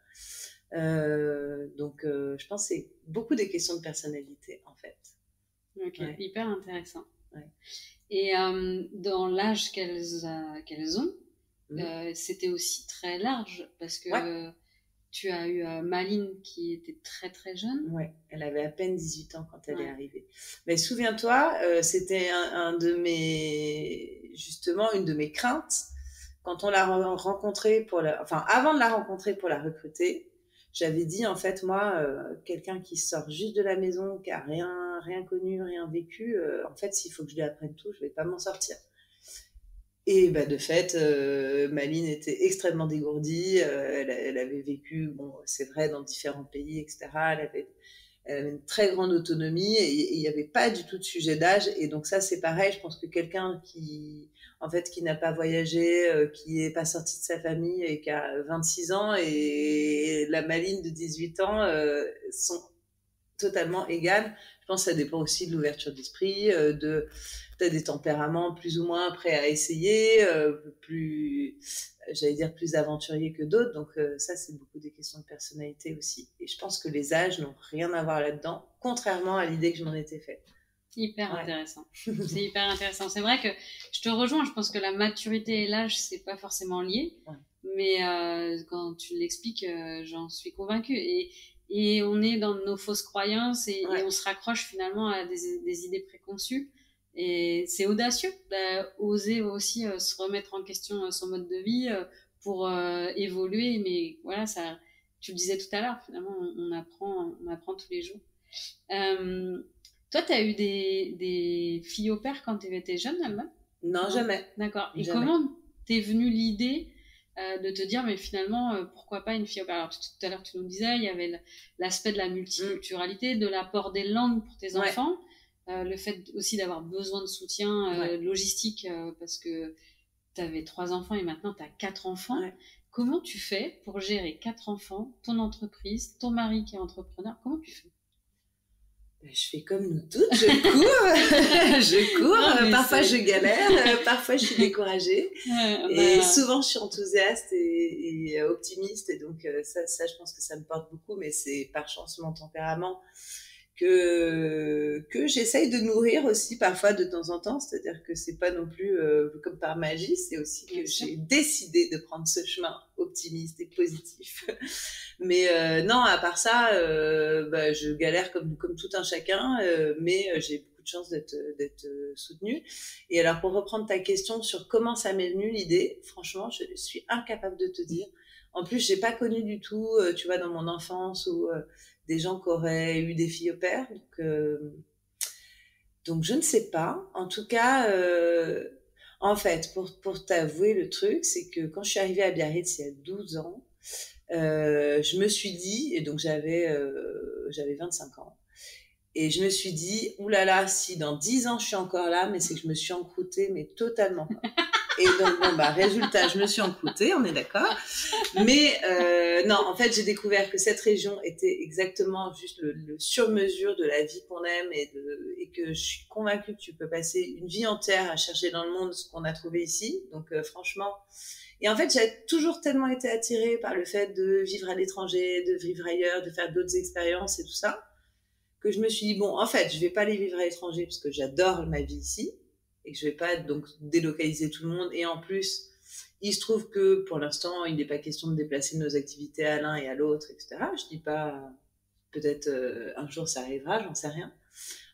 Donc, je pense que c'est beaucoup des questions de personnalité, en fait. Ok, hyper intéressant. Ouais. Et dans l'âge qu'elles ont, c'était aussi très large, parce que tu as eu Maline qui était très très jeune. Ouais, elle avait à peine 18 ans quand elle est arrivée. Mais souviens-toi, c'était justement une de mes craintes quand on l'a rencontrée enfin avant de la rencontrer pour la recruter. J'avais dit en fait moi, quelqu'un qui sort juste de la maison, qui a rien connu, rien vécu, en fait s'il faut que je lui apprenne tout, je vais pas m'en sortir. Et bah, de fait, Maline était extrêmement dégourdie. Elle avait vécu, bon, c'est vrai, dans différents pays, etc. Elle avait une très grande autonomie et il n'y avait pas du tout de sujet d'âge. Et donc ça, c'est pareil. Je pense que quelqu'un qui n'a pas voyagé, qui n'est pas sorti de sa famille et qui a 26 ans et la Maline de 18 ans sont totalement égales. Je pense que ça dépend aussi de l'ouverture d'esprit, t'as des tempéraments plus ou moins prêts à essayer, plus aventuriers que d'autres. Donc ça, c'est beaucoup des questions de personnalité aussi. Et je pense que les âges n'ont rien à voir là-dedans, contrairement à l'idée que je m'en étais faite. Hyper intéressant. C'est hyper intéressant. C'est vrai que je te rejoins. Je pense que la maturité et l'âge, c'est pas forcément lié. Ouais. Mais quand tu l'expliques, j'en suis convaincue. Et on est dans nos fausses croyances et on se raccroche finalement à des idées préconçues. Et c'est audacieux d'oser aussi se remettre en question son mode de vie pour évoluer. Mais voilà, ça, tu le disais tout à l'heure, finalement, on apprend tous les jours. Toi, tu as eu des filles au père quand tu étais jeune, Alma ? Non, jamais. D'accord. Et comment t'es venue l'idée de te dire, mais finalement, pourquoi pas une fille au père ? Alors, tout à l'heure, tu nous disais, il y avait l'aspect de la multiculturalité, de l'apport des langues pour tes enfants, le fait aussi d'avoir besoin de soutien logistique parce que tu avais 3 enfants et maintenant tu as 4 enfants. Ouais. Comment tu fais pour gérer 4 enfants, ton entreprise, ton mari qui est entrepreneur ? Comment tu fais ? Je fais comme nous toutes, je cours, non, parfois je galère, parfois je suis découragée, et souvent je suis enthousiaste et optimiste, et donc ça je pense que ça me porte beaucoup, mais c'est par chance mon tempérament que j'essaye de nourrir aussi parfois de temps en temps, c'est-à-dire que c'est pas non plus comme par magie, c'est aussi que j'ai décidé de prendre ce chemin optimiste et positif. Mais non, à part ça, je galère comme tout un chacun, mais j'ai beaucoup de chance d'être soutenue. Et alors, pour reprendre ta question sur comment ça m'est venu l'idée, franchement, je suis incapable de te dire. En plus, j'ai pas connu du tout, tu vois, dans mon enfance ou des gens qui auraient eu des filles au père. Donc je ne sais pas. En tout cas, en fait, pour t'avouer le truc, c'est que quand je suis arrivée à Biarritz il y a 12 ans, je me suis dit, et donc j'avais 25 ans, et je me suis dit, oulala, si dans 10 ans je suis encore là, mais c'est que je me suis encroûtée, mais totalement. Et donc, résultat, je me suis encroûtée, on est d'accord. Mais non, en fait, j'ai découvert que cette région était exactement juste le sur-mesure de la vie qu'on aime et que je suis convaincue que tu peux passer une vie entière à chercher dans le monde ce qu'on a trouvé ici. Donc, franchement... Et en fait, j'ai toujours tellement été attirée par le fait de vivre à l'étranger, de vivre ailleurs, de faire d'autres expériences et tout ça, que je me suis dit, bon, en fait, je vais pas aller vivre à l'étranger parce que j'adore ma vie ici et que je vais pas donc délocaliser tout le monde. Et en plus, il se trouve que pour l'instant, il n'est pas question de déplacer nos activités à l'un et à l'autre, etc. Je dis pas, peut-être un jour ça arrivera, j'en sais rien.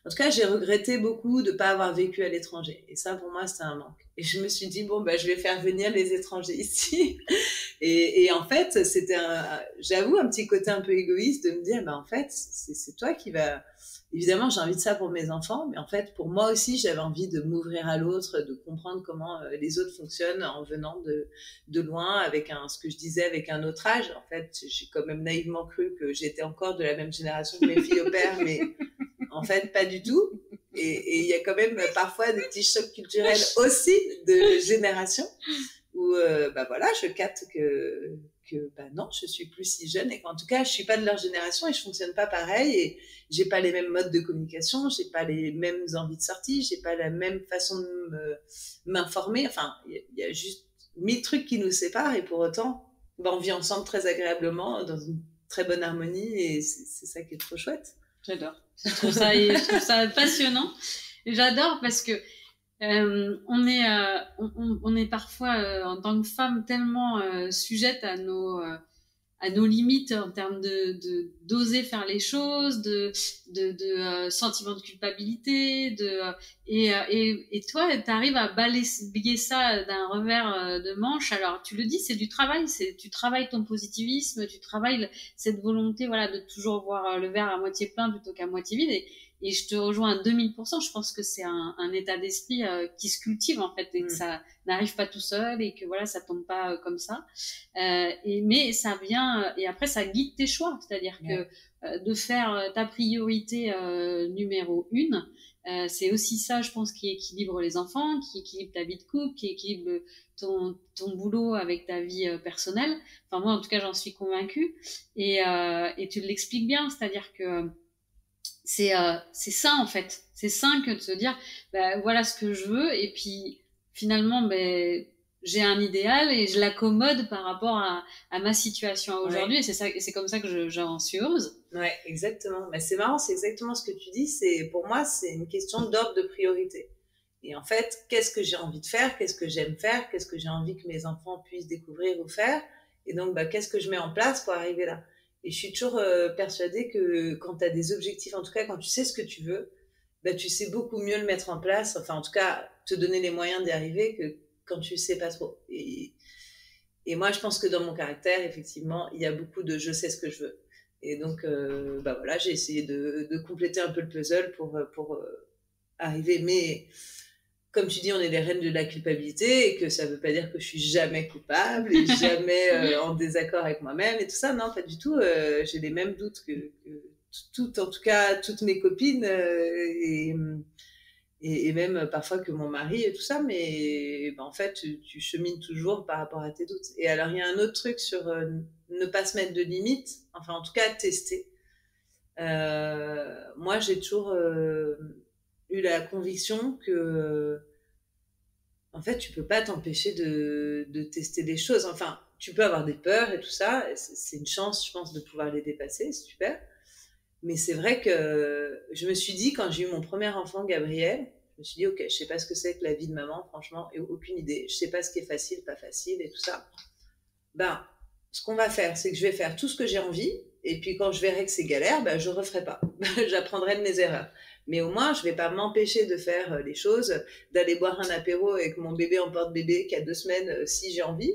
En tout cas, j'ai regretté beaucoup de ne pas avoir vécu à l'étranger. Et ça, pour moi, c'était un manque. Et je me suis dit, bon, je vais faire venir les étrangers ici. Et en fait, c'était j'avoue, un petit côté un peu égoïste de me dire, en fait, c'est toi qui vas... Évidemment, j'ai envie de ça pour mes enfants, mais en fait, pour moi aussi, j'avais envie de m'ouvrir à l'autre, de comprendre comment les autres fonctionnent en venant de loin, avec ce que je disais, avec un autre âge. En fait, j'ai quand même naïvement cru que j'étais encore de la même génération que mes filles au père, mais... En fait, pas du tout. Et il y a quand même parfois des petits chocs culturels aussi de génération où, voilà, je capte que non, je suis plus si jeune et qu'en tout cas, je suis pas de leur génération et je fonctionne pas pareil et j'ai pas les mêmes modes de communication, j'ai pas les mêmes envies de sortie, j'ai pas la même façon de m'informer. Enfin, il y a juste 1000 trucs qui nous séparent et pour autant, on vit ensemble très agréablement dans une très bonne harmonie et c'est ça qui est trop chouette. J'adore. Je trouve ça passionnant. J'adore parce que on est parfois en tant que femme tellement sujette à à nos limites en termes d'oser faire les choses, sentiment de culpabilité, et toi, tu arrives à balayer ça d'un revers de manche. Alors, tu le dis, c'est du travail, tu travailles ton positivisme, tu travailles cette volonté, voilà, de toujours voir le verre à moitié plein plutôt qu'à moitié vide. Et je te rejoins à 2000%. Je pense que c'est un état d'esprit qui se cultive en fait, et que ça n'arrive pas tout seul, et que voilà, ça tombe pas comme ça. Mais ça vient, et après ça guide tes choix. C'est-à-dire que de faire ta priorité numéro 1, c'est aussi ça, je pense, qui équilibre les enfants, qui équilibre ta vie de couple, qui équilibre ton boulot avec ta vie personnelle. Enfin, moi, en tout cas, j'en suis convaincue. Et tu l'expliques bien, c'est-à-dire que c'est sain en fait, c'est sain que de se dire voilà ce que je veux, et puis finalement j'ai un idéal et je l'accommode par rapport à ma situation aujourd'hui, et c'est comme ça que j'en suis heureuse. Ouais, exactement. Mais c'est marrant, c'est exactement ce que tu dis. Pour moi, c'est une question d'ordre de priorité. Et en fait, qu'est-ce que j'ai envie de faire, qu'est-ce que j'aime faire, qu'est-ce que j'ai envie que mes enfants puissent découvrir ou faire, et donc qu'est-ce que je mets en place pour arriver là. Et je suis toujours persuadée que quand tu as des objectifs, en tout cas quand tu sais ce que tu veux, tu sais beaucoup mieux le mettre en place, enfin en tout cas te donner les moyens d'y arriver que quand tu sais pas trop. Et moi je pense que dans mon caractère, effectivement, il y a beaucoup de je sais ce que je veux. Et donc voilà, j'ai essayé de compléter un peu le puzzle pour arriver. Mais comme tu dis, on est les reines de la culpabilité, et que ça veut pas dire que je suis jamais coupable et jamais en désaccord avec moi-même et tout ça. Non, pas du tout. J'ai les mêmes doutes que en tout cas, toutes mes copines et même parfois que mon mari et tout ça. Mais en fait, tu chemines toujours par rapport à tes doutes. Et alors, il y a un autre truc sur ne pas se mettre de limites. Enfin, en tout cas, tester. Moi, j'ai toujours eu la conviction que en fait tu peux pas t'empêcher de tester des choses. Enfin, tu peux avoir des peurs et tout ça, c'est une chance, je pense, de pouvoir les dépasser, c'est super. Mais c'est vrai que je me suis dit, quand j'ai eu mon premier enfant, Gabriel, je me suis dit ok, je sais pas ce que c'est que la vie de maman, franchement, et aucune idée. Je sais pas ce qui est facile, pas facile et tout ça. Ce qu'on va faire, c'est que je vais faire tout ce que j'ai envie, et puis quand je verrai que c'est galère, je referai pas. J'apprendrai de mes erreurs. Mais au moins, je vais pas m'empêcher de faire les choses, d'aller boire un apéro avec mon bébé en porte-bébé qui a 2 semaines si j'ai envie.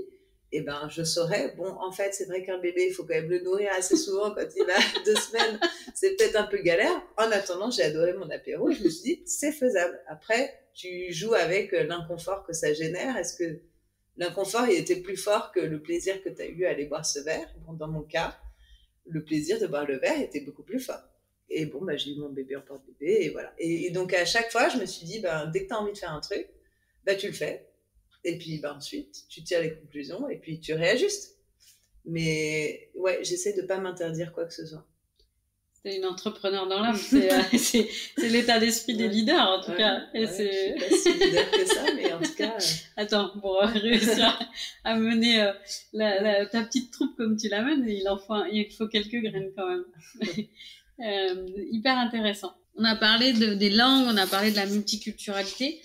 Et je saurais, bon, en fait, c'est vrai qu'un bébé, il faut quand même le nourrir assez souvent quand il a 2 semaines. C'est peut-être un peu galère. En attendant, j'ai adoré mon apéro et je me suis dit, c'est faisable. Après, tu joues avec l'inconfort que ça génère. Est-ce que l'inconfort, il était plus fort que le plaisir que tu as eu à aller boire ce verre? Bon, dans mon cas, le plaisir de boire le verre était beaucoup plus fort. Et bon, j'ai eu mon bébé en porte-bébé, et voilà. Et donc, à chaque fois, je me suis dit, dès que tu as envie de faire un truc, tu le fais. Et puis, ensuite, tu tires les conclusions, et puis tu réajustes. Mais ouais, j'essaie de pas m'interdire quoi que ce soit. C'est une entrepreneur dans l'âme, c'est l'état d'esprit des leaders, en tout cas. Et je suis pas si leader que ça, mais en tout cas... Attends, pour réussir à mener ta petite troupe comme tu l'amènes, il faut quelques graines quand même. Hyper intéressant. On a parlé des langues, on a parlé de la multiculturalité.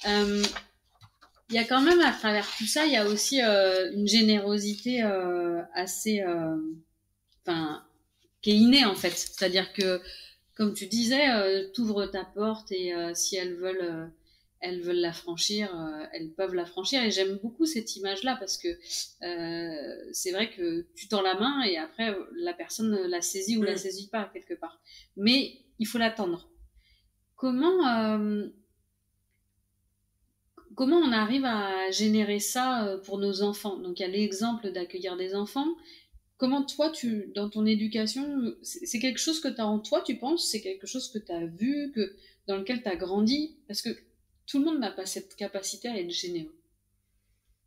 Il y a quand même, à travers tout ça, il y a aussi une générosité assez... qui est innée en fait. C'est-à-dire que, comme tu disais, t'ouvres ta porte et si elles veulent la franchir, elles peuvent la franchir. Et j'aime beaucoup cette image-là parce que c'est vrai que tu tends la main et après la personne la saisit ou la saisit pas quelque part. Mais il faut l'attendre. Comment on arrive à générer ça pour nos enfants? Donc il y a l'exemple d'accueillir des enfants. Comment toi, dans ton éducation, c'est quelque chose que tu as en toi, tu penses? C'est quelque chose que tu as vu, dans lequel tu as grandi? Parce que tout le monde n'a pas cette capacité à être généreux.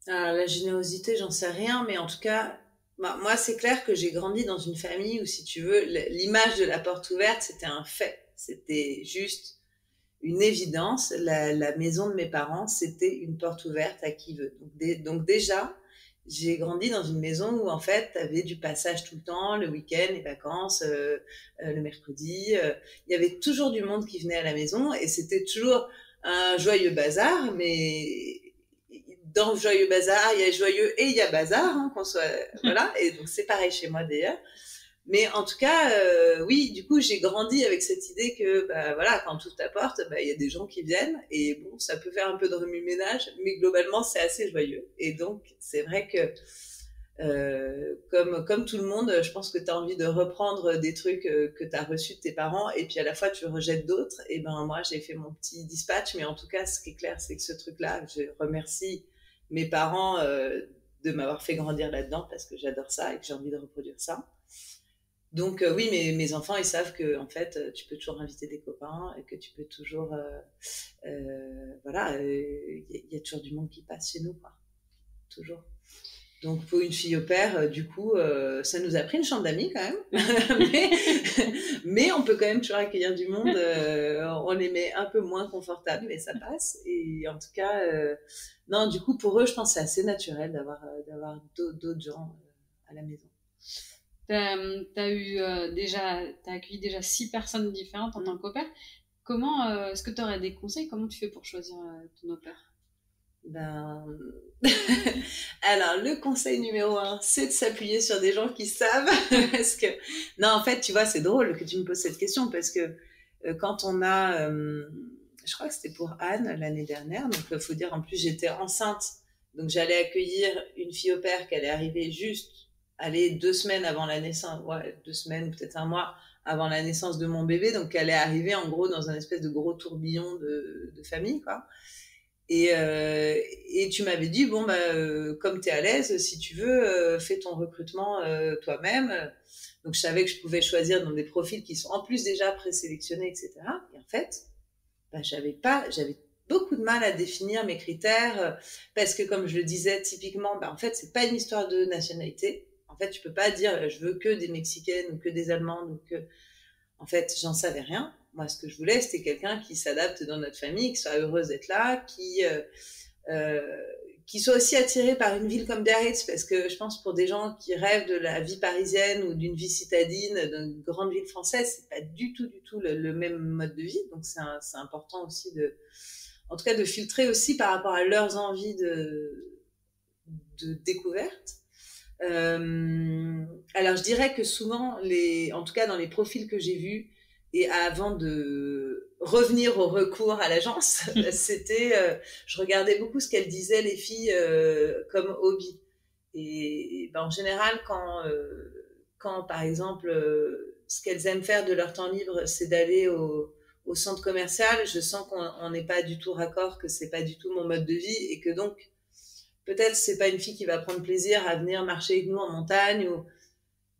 Alors, la générosité, j'en sais rien, mais en tout cas, moi, c'est clair que j'ai grandi dans une famille où, si tu veux, l'image de la porte ouverte, c'était un fait. C'était juste une évidence. La maison de mes parents, c'était une porte ouverte à qui veut. Donc déjà... j'ai grandi dans une maison où, en fait, tu avais du passage tout le temps, le week-end, les vacances, le mercredi. Il y avait toujours du monde qui venait à la maison et c'était toujours un joyeux bazar, mais dans Joyeux Bazar, il y a Joyeux et il y a Bazar, hein, qu'on soit, voilà. Et donc, c'est pareil chez moi, d'ailleurs. Mais en tout cas, oui, du coup, j'ai grandi avec cette idée que, bah, voilà, quand tu ouvres ta porte, bah, il y a des gens qui viennent et bon, ça peut faire un peu de remue-ménage, mais globalement, c'est assez joyeux. Et donc, c'est vrai que, comme tout le monde, je pense que tu as envie de reprendre des trucs que tu as reçus de tes parents et puis à la fois tu rejettes d'autres. Et ben, moi, j'ai fait mon petit dispatch, mais en tout cas, ce qui est clair, c'est que ce truc-là, je remercie mes parents de m'avoir fait grandir là-dedans parce que j'adore ça et que j'ai envie de reproduire ça. Donc oui, mes enfants, ils savent que en fait, tu peux toujours inviter des copains et que tu peux toujours, voilà, y a toujours du monde qui passe chez nous, quoi, toujours. Donc pour une fille au père, du coup, ça nous a pris une chambre d'amis quand même, mais on peut quand même toujours accueillir du monde. On les met un peu moins confortables, mais ça passe. Et en tout cas, non, du coup pour eux, je pense que c'est assez naturel d'avoir d'autres gens à la maison. T'as accueilli déjà 6 personnes différentes en tant qu'au-pair. Comment, est-ce que tu aurais des conseils? Comment tu fais pour choisir ton au-pair? Ben, alors le conseil numéro 1, c'est de s'appuyer sur des gens qui savent, parce que, non, en fait, tu vois, c'est drôle que tu me poses cette question, parce que quand on a, je crois que c'était pour Anne l'année dernière, donc il faut dire, en plus, j'étais enceinte, donc j'allais accueillir une fille au pair qui allait arriver juste, allez, 2 semaines avant la naissance, ouais, 2 semaines, peut-être un mois avant la naissance de mon bébé, donc elle est arrivée en gros dans un espèce de gros tourbillon de famille, quoi. Et tu m'avais dit, bon, bah, comme tu es à l'aise, si tu veux, fais ton recrutement toi-même. Donc, je savais que je pouvais choisir dans des profils qui sont en plus déjà présélectionnés, etc. Et en fait, bah, j'avais beaucoup de mal à définir mes critères parce que, comme je le disais, typiquement, bah, en fait, c'est pas une histoire de nationalité. En fait, tu peux pas dire, je veux que des Mexicaines ou que des Allemandes ou que... En fait, j'en savais rien. Moi, ce que je voulais, c'était quelqu'un qui s'adapte dans notre famille, qui soit heureuse d'être là, qui soit aussi attiré par une ville comme Biarritz, parce que je pense pour des gens qui rêvent de la vie parisienne ou d'une vie citadine, d'une grande ville française, c'est pas du tout le même mode de vie. Donc, c'est important aussi en tout cas, de filtrer aussi par rapport à leurs envies de découverte. Alors je dirais que souvent, en tout cas dans les profils que j'ai vus, et avant de revenir au recours à l'agence, je regardais beaucoup ce qu'elles disaient les filles comme hobby. Et ben, en général, quand par exemple, ce qu'elles aiment faire de leur temps libre, c'est d'aller au centre commercial, je sens qu'on n'est pas du tout raccord, que c'est pas du tout mon mode de vie, et que donc peut-être c'est pas une fille qui va prendre plaisir à venir marcher avec nous en montagne, ou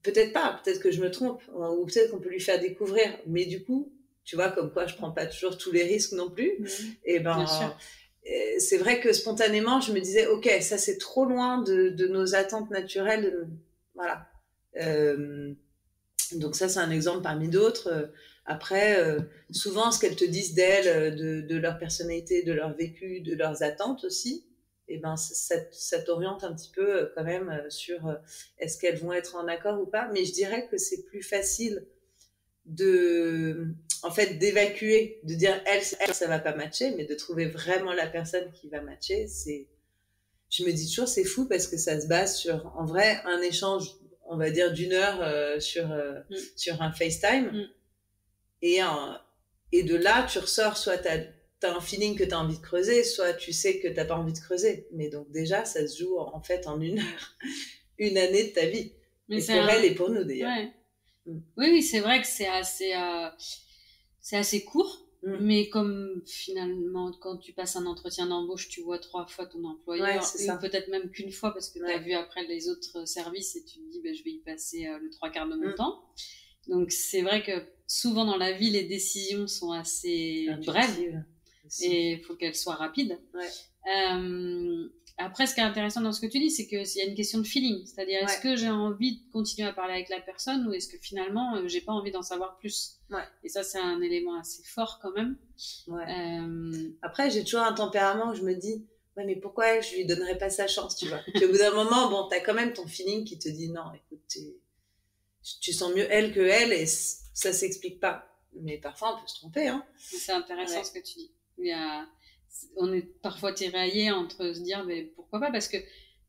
peut-être pas, peut-être que je me trompe, ou peut-être qu'on peut lui faire découvrir. Mais du coup, tu vois, comme quoi je prends pas toujours tous les risques non plus. Et ben, c'est vrai que spontanément, je me disais, ok, ça c'est trop loin de nos attentes naturelles. Voilà. Donc ça, c'est un exemple parmi d'autres. Après, souvent, ce qu'elles te disent d'elles, de leur personnalité, de leur vécu, de leurs attentes aussi, et ben ça t'oriente un petit peu quand même sur est-ce qu'elles vont être en accord ou pas. Mais je dirais que c'est plus facile en fait, d'évacuer, de dire elle ça va pas matcher, mais de trouver vraiment la personne qui va matcher. Je me dis toujours, c'est fou parce que ça se base sur, en vrai, un échange, on va dire d'1 heure sur un FaceTime, et de là tu ressors, soit t'as un feeling que t'as envie de creuser, soit tu sais que t'as pas envie de creuser. Mais donc déjà, ça se joue en fait en 1 heure, 1 année de ta vie. Mais et pour elle et pour nous d'ailleurs. Ouais. Oui, c'est vrai que c'est assez court. Mais comme finalement, quand tu passes un entretien d'embauche, tu vois 3 fois ton employeur, ou peut-être même qu'une fois parce que tu as vu après les autres services et tu te dis, je vais y passer le 3/4 de mon temps. Donc c'est vrai que souvent dans la vie, les décisions sont assez brèves et il faut qu'elles soient rapides. Après, ce qui est intéressant dans ce que tu dis, c'est qu'il y a une question de feeling. C'est-à-dire, est-ce que j'ai envie de continuer à parler avec la personne ou est-ce que finalement, j'ai pas envie d'en savoir plus? Et ça, c'est un élément assez fort quand même. Après, j'ai toujours un tempérament où je me dis, mais pourquoi je lui donnerais pas sa chance, tu vois? Puis au bout d'un moment, bon, t'as quand même ton feeling qui te dit, non, écoute, tu sens mieux elle que elle et ça s'explique pas. Mais parfois, on peut se tromper, hein. C'est intéressant ce que tu dis. on est parfois tiraillé entre se dire mais pourquoi pas, parce que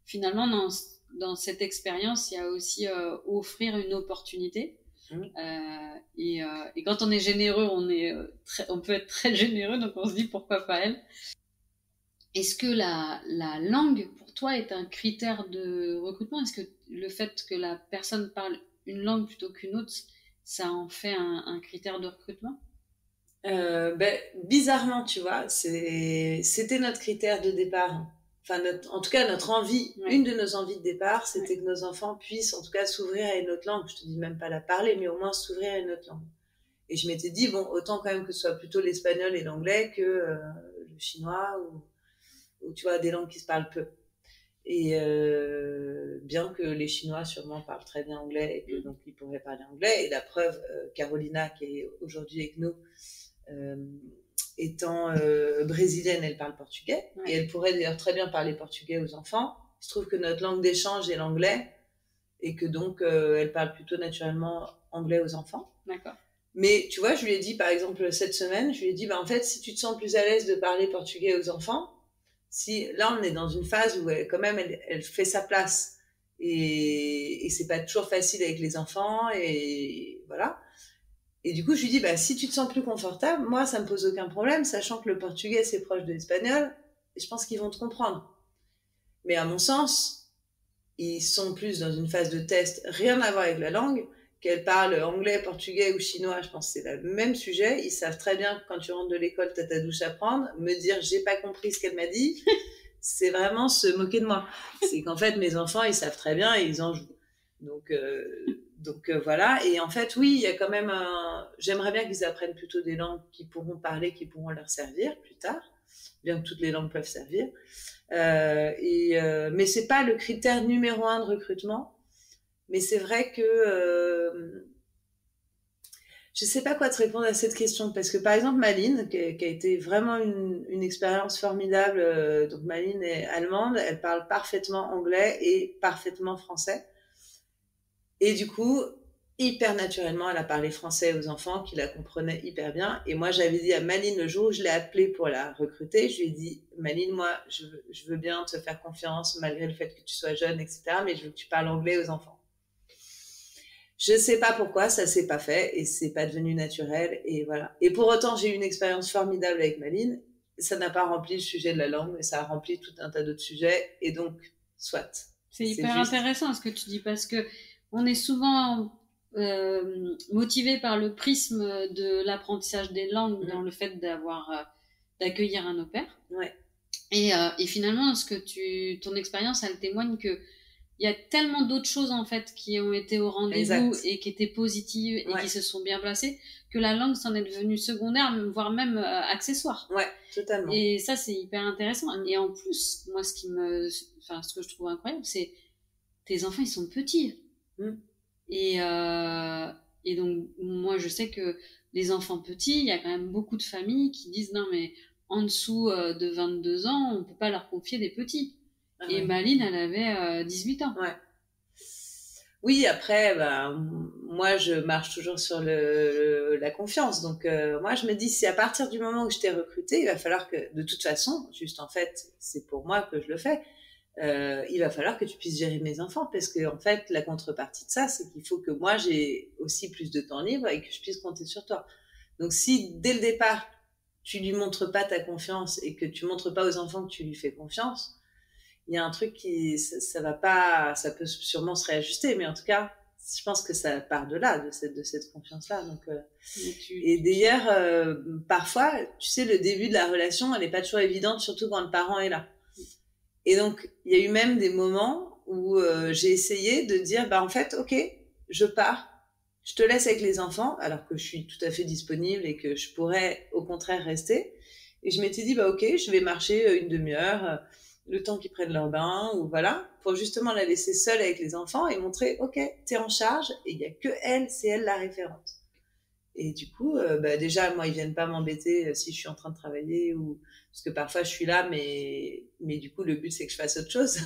finalement dans cette expérience il y a aussi offrir une opportunité. Et quand on est généreux, on peut être très généreux, donc on se dit pourquoi pas elle. Est-ce que la langue pour toi est un critère de recrutement? Est-ce que le fait que la personne parle une langue plutôt qu'une autre, ça en fait un critère de recrutement? Bizarrement, tu vois, c'était notre critère de départ. Enfin, en tout cas, notre envie, une de nos envies de départ, c'était que nos enfants puissent, en tout cas, s'ouvrir à une autre langue. Je te dis même pas la parler, mais au moins s'ouvrir à une autre langue. Et je m'étais dit, bon, autant quand même que ce soit plutôt l'espagnol et l'anglais que le chinois ou, tu vois, des langues qui se parlent peu. Et bien que les Chinois sûrement parlent très bien anglais et que donc ils pourraient parler anglais. Et la preuve, Carolina, qui est aujourd'hui avec nous, étant brésilienne, elle parle portugais. Et elle pourrait d'ailleurs très bien parler portugais aux enfants. Il se trouve que notre langue d'échange est l'anglais et que donc elle parle plutôt naturellement anglais aux enfants. D'accord. Mais tu vois, je lui ai dit, par exemple, cette semaine, je lui ai dit, en fait, si tu te sens plus à l'aise de parler portugais aux enfants, si là, on est dans une phase où elle fait sa place. Et c'est pas toujours facile avec les enfants, et voilà. Et du coup, je lui dis, si tu te sens plus confortable, moi, ça me pose aucun problème, sachant que le portugais, c'est proche de l'espagnol, et je pense qu'ils vont te comprendre. Mais à mon sens, ils sont plus dans une phase de test, rien à voir avec la langue, qu'elles parlent anglais, portugais ou chinois, je pense que c'est le même sujet. Ils savent très bien que quand tu rentres de l'école, t'as ta douche à prendre. Me dire, j'ai pas compris ce qu'elle m'a dit, c'est vraiment se moquer de moi. C'est qu'en fait, mes enfants, ils savent très bien et ils en jouent. Donc voilà. Et en fait, oui, il y a quand même j'aimerais bien qu'ils apprennent plutôt des langues qu'ils pourront parler, qui pourront leur servir plus tard, bien que toutes les langues peuvent servir. Mais c'est pas le critère numéro 1 de recrutement. Mais c'est vrai que je sais pas quoi te répondre à cette question, parce que par exemple Maline, qui a été vraiment une expérience formidable, donc Maline est allemande, elle parle parfaitement anglais et parfaitement français. Et du coup, hyper naturellement, elle a parlé français aux enfants qui la comprenaient hyper bien. Et moi, j'avais dit à Maline, le jour où je l'ai appelée pour la recruter, je lui ai dit, Maline, moi, je veux bien te faire confiance malgré le fait que tu sois jeune, etc., mais je veux que tu parles anglais aux enfants. Je sais pas pourquoi ça s'est pas fait et c'est pas devenu naturel, et voilà. Et pour autant, j'ai eu une expérience formidable avec Maline. Ça n'a pas rempli le sujet de la langue, mais ça a rempli tout un tas d'autres sujets, et donc, soit. C'est hyper intéressant ce que tu dis, parce que on est souvent motivé par le prisme de l'apprentissage des langues, dans le fait d'accueillir un au pair. Ouais. Et finalement, ton expérience, elle témoigne que il y a tellement d'autres choses en fait qui ont été au rendez-vous et qui étaient positives et qui se sont bien placées, que la langue s'en est devenue secondaire, voire même accessoire. Ouais, totalement. Et ça, c'est hyper intéressant. Et en plus, moi, ce que je trouve incroyable, c'est tes enfants, ils sont petits. Et donc, moi, je sais que les enfants petits, il y a quand même beaucoup de familles qui disent non, mais en dessous de 22 ans, on peut pas leur confier des petits. Et Maline, elle avait 18 ans. Ouais. Oui, après, moi, je marche toujours sur la confiance. Donc, moi, je me dis, si à partir du moment où je t'ai recruté, il va falloir que, de toute façon, juste en fait, c'est pour moi que je le fais, il va falloir que tu puisses gérer mes enfants. Parce que, en fait, la contrepartie de ça, c'est qu'il faut que moi, j'ai aussi plus de temps libre et que je puisse compter sur toi. Donc, si, dès le départ, tu lui montres pas ta confiance et que tu montres pas aux enfants que tu lui fais confiance, il y a un truc ça va pas, ça peut sûrement se réajuster, mais en tout cas, je pense que ça part de là, de cette confiance-là. Donc, et d'ailleurs, parfois, tu sais, le début de la relation, elle n'est pas toujours évidente, surtout quand le parent est là. Et donc, il y a eu même des moments où j'ai essayé de dire, en fait, ok, je pars, je te laisse avec les enfants, alors que je suis tout à fait disponible et que je pourrais, au contraire, rester. Et je m'étais dit, ok, je vais marcher une demi-heure, le temps qu'ils prennent leur bain, ou voilà, pour justement la laisser seule avec les enfants et montrer, ok, t'es en charge, et il n'y a que elle, c'est elle la référente. Et du coup, déjà, moi, ils viennent pas m'embêter si je suis en train de travailler, ou parce que parfois je suis là, mais du coup, le but, c'est que je fasse autre chose.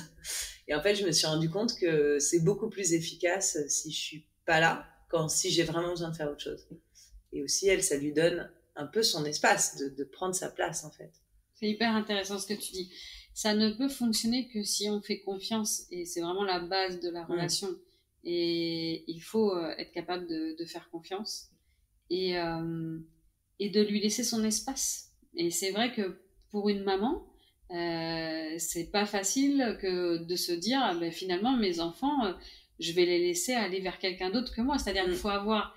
Et en fait, je me suis rendu compte que c'est beaucoup plus efficace si je suis pas là, si j'ai vraiment besoin de faire autre chose. Et aussi, elle, ça lui donne un peu son espace de prendre sa place, en fait. C'est hyper intéressant ce que tu dis. Ça ne peut fonctionner que si on fait confiance, et c'est vraiment la base de la relation. Et il faut être capable de faire confiance et de lui laisser son espace. Et c'est vrai que pour une maman, c'est pas facile que de se dire ben, finalement mes enfants, je vais les laisser aller vers quelqu'un d'autre que moi. C'est-à-dire qu'il faut avoir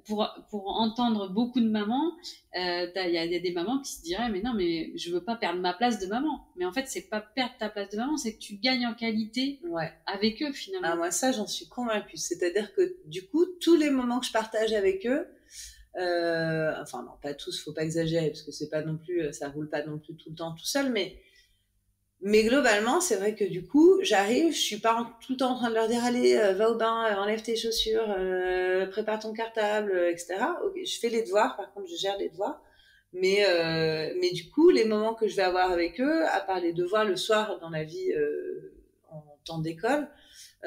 pour entendre beaucoup de mamans, il y a des mamans qui se diraient mais non, mais je veux pas perdre ma place de maman. Mais en fait, c'est pas perdre ta place de maman, c'est que tu gagnes en qualité avec eux finalement. Ah, moi ça j'en suis convaincue. C'est-à-dire que du coup tous les moments que je partage avec eux, enfin non pas tous, faut pas exagérer parce que c'est pas non plus, ça roule pas non plus tout le temps tout seul, mais globalement, c'est vrai que du coup, j'arrive, je suis pas tout le temps en train de leur dire allez, va au bain, enlève tes chaussures, prépare ton cartable, etc. Okay, je fais les devoirs, par contre, je gère les devoirs. Mais du coup, les moments que je vais avoir avec eux, à part les devoirs le soir dans la vie en temps d'école,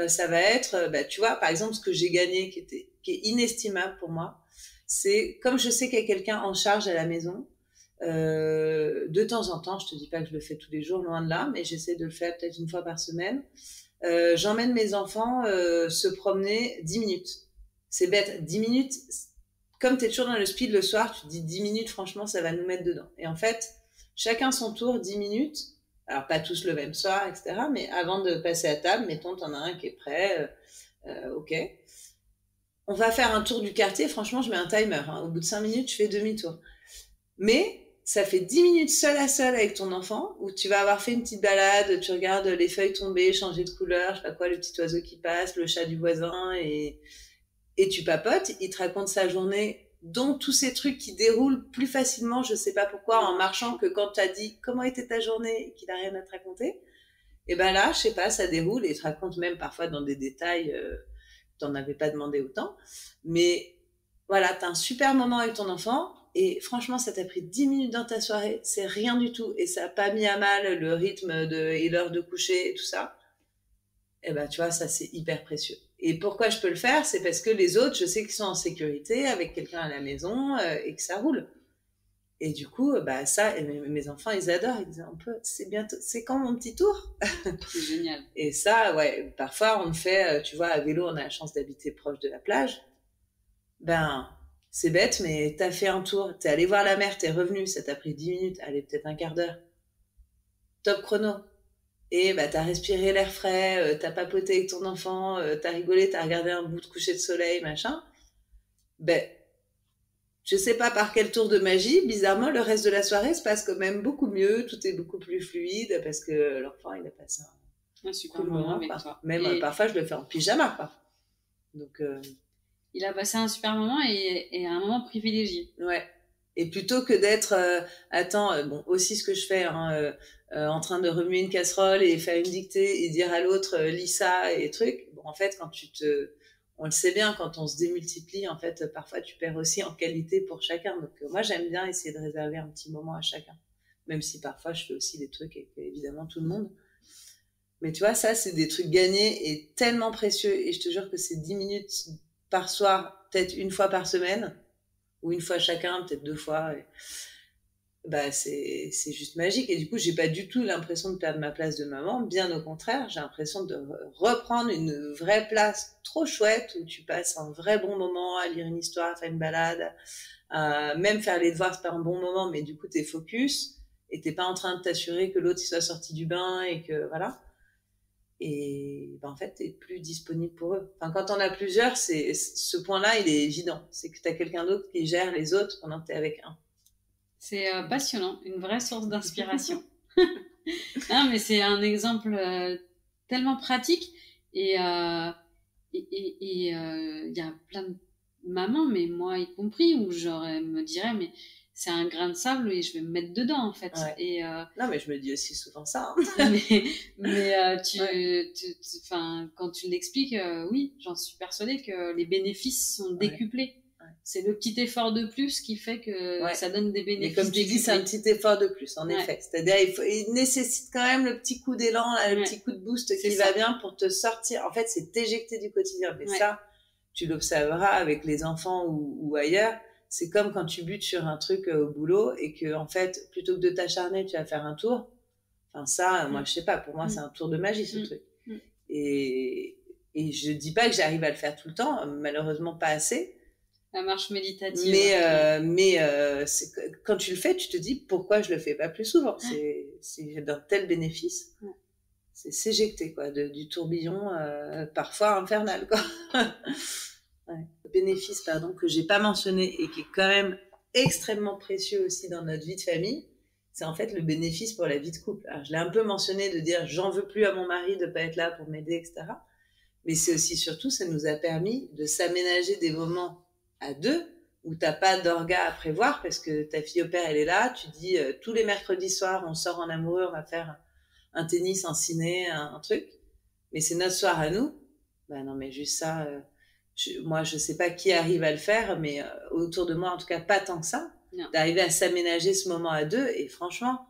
ça va être, bah, tu vois, par exemple, ce que j'ai gagné, qui est inestimable pour moi, c'est comme je sais qu'il y a quelqu'un en charge à la maison. De temps en temps, je te dis pas que je le fais tous les jours, loin de là, mais j'essaie de le faire peut-être une fois par semaine. J'emmène mes enfants se promener 10 minutes. C'est bête, 10 minutes, comme tu es toujours dans le speed le soir, tu te dis 10 minutes, franchement, ça va nous mettre dedans. Et en fait, chacun son tour, 10 minutes, alors pas tous le même soir, etc., mais avant de passer à table, mettons, t'en as un qui est prêt, ok. On va faire un tour du quartier, franchement, je mets un timer, hein. Au bout de 5 minutes, je fais demi-tour. Mais ça fait 10 minutes seul à seul avec ton enfant, où tu vas avoir fait une petite balade, tu regardes les feuilles tomber, changer de couleur, je sais pas quoi, le petit oiseau qui passe, le chat du voisin, et tu papotes, il te raconte sa journée, dont tous ces trucs qui déroulent plus facilement, je sais pas pourquoi, en marchant, que quand tu as dit comment était ta journée et qu'il a rien à te raconter. Et ben là, je sais pas, ça déroule, et il te raconte même parfois dans des détails, t'en avais pas demandé autant. Mais voilà, t'as un super moment avec ton enfant, et franchement, ça t'a pris 10 minutes dans ta soirée, c'est rien du tout, et ça n'a pas mis à mal le rythme et l'heure de coucher et tout ça. Et ben, tu vois, ça, c'est hyper précieux. Et pourquoi je peux le faire? C'est parce que les autres, je sais qu'ils sont en sécurité avec quelqu'un à la maison et que ça roule. Et du coup, bah, ça, et mes enfants, ils adorent. Ils disent, c'est bientôt, c'est quand mon petit tour? C'est génial. Et ça, ouais, parfois, on le fait, tu vois, à vélo, on a la chance d'habiter proche de la plage. Ben, c'est bête, mais t'as fait un tour, t'es allé voir la mer, t'es revenu, ça t'a pris 10 minutes, allez, peut-être un quart d'heure. Top chrono. Et bah, t'as respiré l'air frais, t'as papoté avec ton enfant, t'as rigolé, t'as regardé un bout de coucher de soleil, machin. Ben, je sais pas par quel tour de magie, bizarrement, le reste de la soirée se passe quand même beaucoup mieux, tout est beaucoup plus fluide, parce que l'enfant, il a passé un super moment avec toi. Même parfois, je le fais en pyjama, quoi. Donc, il a passé un super moment et un moment privilégié. Ouais. Et plutôt que d'être, bon, aussi ce que je fais, hein, en train de remuer une casserole et faire une dictée et dire à l'autre, lis ça et trucs. Bon, en fait, on le sait bien, quand on se démultiplie, en fait, parfois tu perds aussi en qualité pour chacun. Donc, moi, j'aime bien essayer de réserver un petit moment à chacun. Même si parfois je fais aussi des trucs avec évidemment tout le monde. Mais tu vois, ça, c'est des trucs gagnés et tellement précieux. Et je te jure que c'est 10 minutes par soir, peut-être une fois par semaine, ou une fois chacun, peut-être 2 fois. Et bah, c'est juste magique. Et du coup, j'ai pas du tout l'impression de perdre ma place de maman. Bien au contraire, j'ai l'impression de reprendre une vraie place trop chouette où tu passes un vrai bon moment à lire une histoire, à faire une balade, à même faire les devoirs, c'est pas un bon moment, mais du coup, t'es focus et t'es pas en train de t'assurer que l'autre il soit sorti du bain et que voilà. Et ben, en fait, t'es plus disponible pour eux. Enfin, quand on a plusieurs, ce point-là, il est évident. C'est que t'as quelqu'un d'autre qui gère les autres pendant que t'es avec un. C'est passionnant, une vraie source d'inspiration. Non, mais c'est un exemple tellement pratique et il y a plein de mamans, mais moi y compris, où j'aurais me dirais mais c'est un grain de sable et je vais me mettre dedans en fait. Ouais. Et non, mais je me dis aussi souvent ça. Hein. mais quand tu l'expliques, oui, j'en suis persuadée que les bénéfices sont décuplés. Ouais. C'est le petit effort de plus qui fait que ça donne des bénéfices. Et comme tu dis, c'est un petit effort de plus, en effet. C'est-à-dire, il nécessite quand même le petit coup d'élan, le petit coup de boost qui va bien pour te sortir. En fait, c'est t'éjecter du quotidien. Mais ça, tu l'observeras avec les enfants ou ailleurs. C'est comme quand tu butes sur un truc au boulot et que, en fait, plutôt que de t'acharner, tu vas faire un tour. Enfin, ça, moi, je sais pas, pour moi, c'est un tour de magie, ce truc. Et je dis pas que j'arrive à le faire tout le temps, malheureusement pas assez. La marche méditative. Mais quand tu le fais, tu te dis pourquoi je le fais pas plus souvent. C'est d'un tel bénéfice. C'est s'éjecter, quoi, du tourbillon, parfois infernal, quoi. Le bénéfice, pardon, que j'ai pas mentionné et qui est quand même extrêmement précieux aussi dans notre vie de famille, c'est en fait le bénéfice pour la vie de couple. Alors, je l'ai un peu mentionné de dire j'en veux plus à mon mari de pas être là pour m'aider, etc. Mais c'est aussi surtout, ça nous a permis de s'aménager des moments à deux où t'as pas d'orga à prévoir parce que ta fille au père, elle est là, tu dis tous les mercredis soirs, on sort en amoureux, on va faire un tennis, un ciné, un truc. Mais c'est notre soir à nous. Ben non, mais juste ça, moi, je sais pas qui arrive à le faire, mais autour de moi, en tout cas, pas tant que ça. Non. D'arriver à s'aménager ce moment à deux. Et franchement,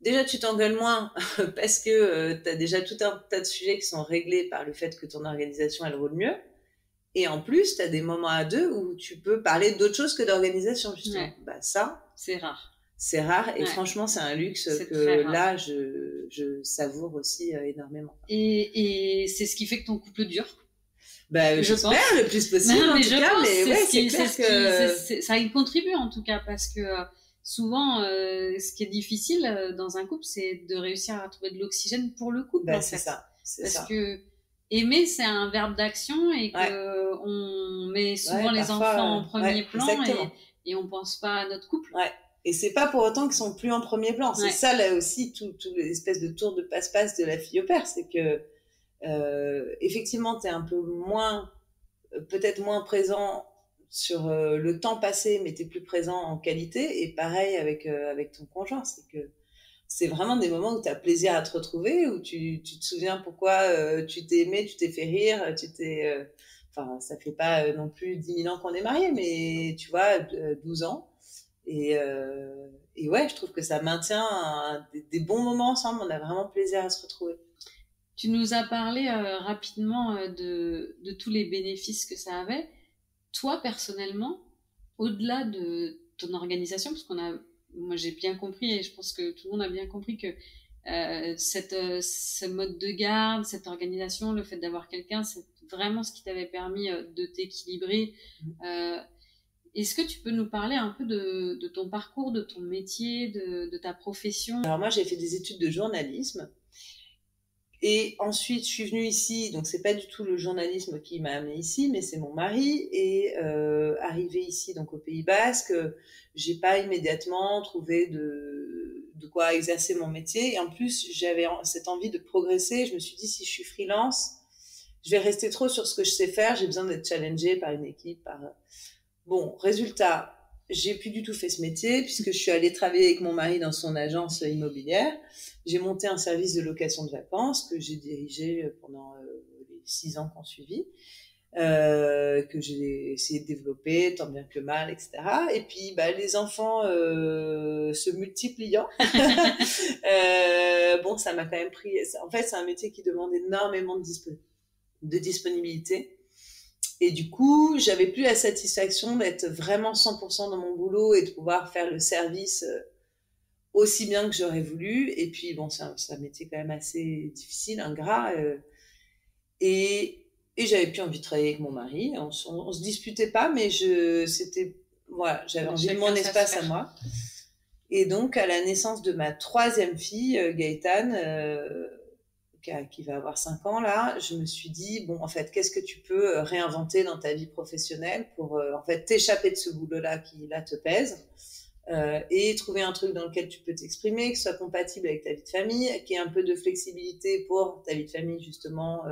déjà, tu t'engueules moins parce que tu as déjà tout un tas de sujets qui sont réglés par le fait que ton organisation, elle roule mieux. Et en plus, tu as des moments à deux où tu peux parler d'autre chose que d'organisation, justement. Ouais. Bah, ça, c'est rare. C'est rare. Et franchement, c'est un luxe que là, je savoure aussi énormément. Et c'est ce qui fait que ton couple dure. Bah, j'espère le plus possible, non, en tout cas. Mais ouais, c'est clair que... ça y contribue, en tout cas, parce que souvent, ce qui est difficile dans un couple, c'est de réussir à trouver de l'oxygène pour le couple, en fait. Parce que aimer, c'est un verbe d'action et que on met souvent les enfants en premier plan et on pense pas à notre couple. Ouais. Et c'est pas pour autant qu'ils sont plus en premier plan. C'est ça, là aussi, tout l'espèce de tour de passe-passe de la fille au père. C'est que, effectivement, t'es un peu peut-être moins présent sur le temps passé, mais t'es plus présent en qualité. Et pareil avec ton conjoint. C'est que c'est vraiment des moments où t'as plaisir à te retrouver, où tu te souviens pourquoi tu t'es aimé, tu t'es fait rire, enfin, ça fait pas non plus 10 000 ans qu'on est mariés, mais tu vois, 12 ans. Et ouais, je trouve que ça maintient des bons moments ensemble. On a vraiment plaisir à se retrouver. Tu nous as parlé rapidement de tous les bénéfices que ça avait. Toi, personnellement, au-delà de ton organisation, parce moi j'ai bien compris et je pense que tout le monde a bien compris que ce mode de garde, cette organisation, le fait d'avoir quelqu'un, c'est vraiment ce qui t'avait permis de t'équilibrer. Est-ce que tu peux nous parler un peu de ton parcours, de ton métier, de ta profession? Alors moi, j'ai fait des études de journalisme. Et ensuite, je suis venue ici. Donc, c'est pas du tout le journalisme qui m'a amenée ici, mais c'est mon mari. Et arrivée ici, donc au Pays Basque, j'ai pas immédiatement trouvé de quoi exercer mon métier. Et en plus, j'avais cette envie de progresser. Je me suis dit, si je suis freelance, je vais rester trop sur ce que je sais faire. J'ai besoin d'être challengée par une équipe, Bon, résultat, j'ai plus du tout fait ce métier puisque je suis allée travailler avec mon mari dans son agence immobilière. J'ai monté un service de location de vacances que j'ai dirigé pendant les 6 ans qu'on suivit, que j'ai essayé de développer tant bien que mal, etc. Et puis, les enfants se multipliant, bon, ça m'a quand même pris. En fait, c'est un métier qui demande énormément de disponibilité. Et du coup, j'avais plus la satisfaction d'être vraiment 100% dans mon boulot et de pouvoir faire le service aussi bien que j'aurais voulu. Et puis, bon, c'est un métier quand même assez difficile, ingrat. Et j'avais plus envie de travailler avec mon mari. On se disputait pas, mais voilà, j'avais envie de mon espace à moi. Et donc, à la naissance de ma 3e fille, Gaëtane, qui va avoir 5 ans là, je me suis dit, bon, en fait, qu'est-ce que tu peux réinventer dans ta vie professionnelle pour, en fait, t'échapper de ce boulot-là qui, là, te pèse, et trouver un truc dans lequel tu peux t'exprimer, qui soit compatible avec ta vie de famille, qui ait un peu de flexibilité pour ta vie de famille, justement,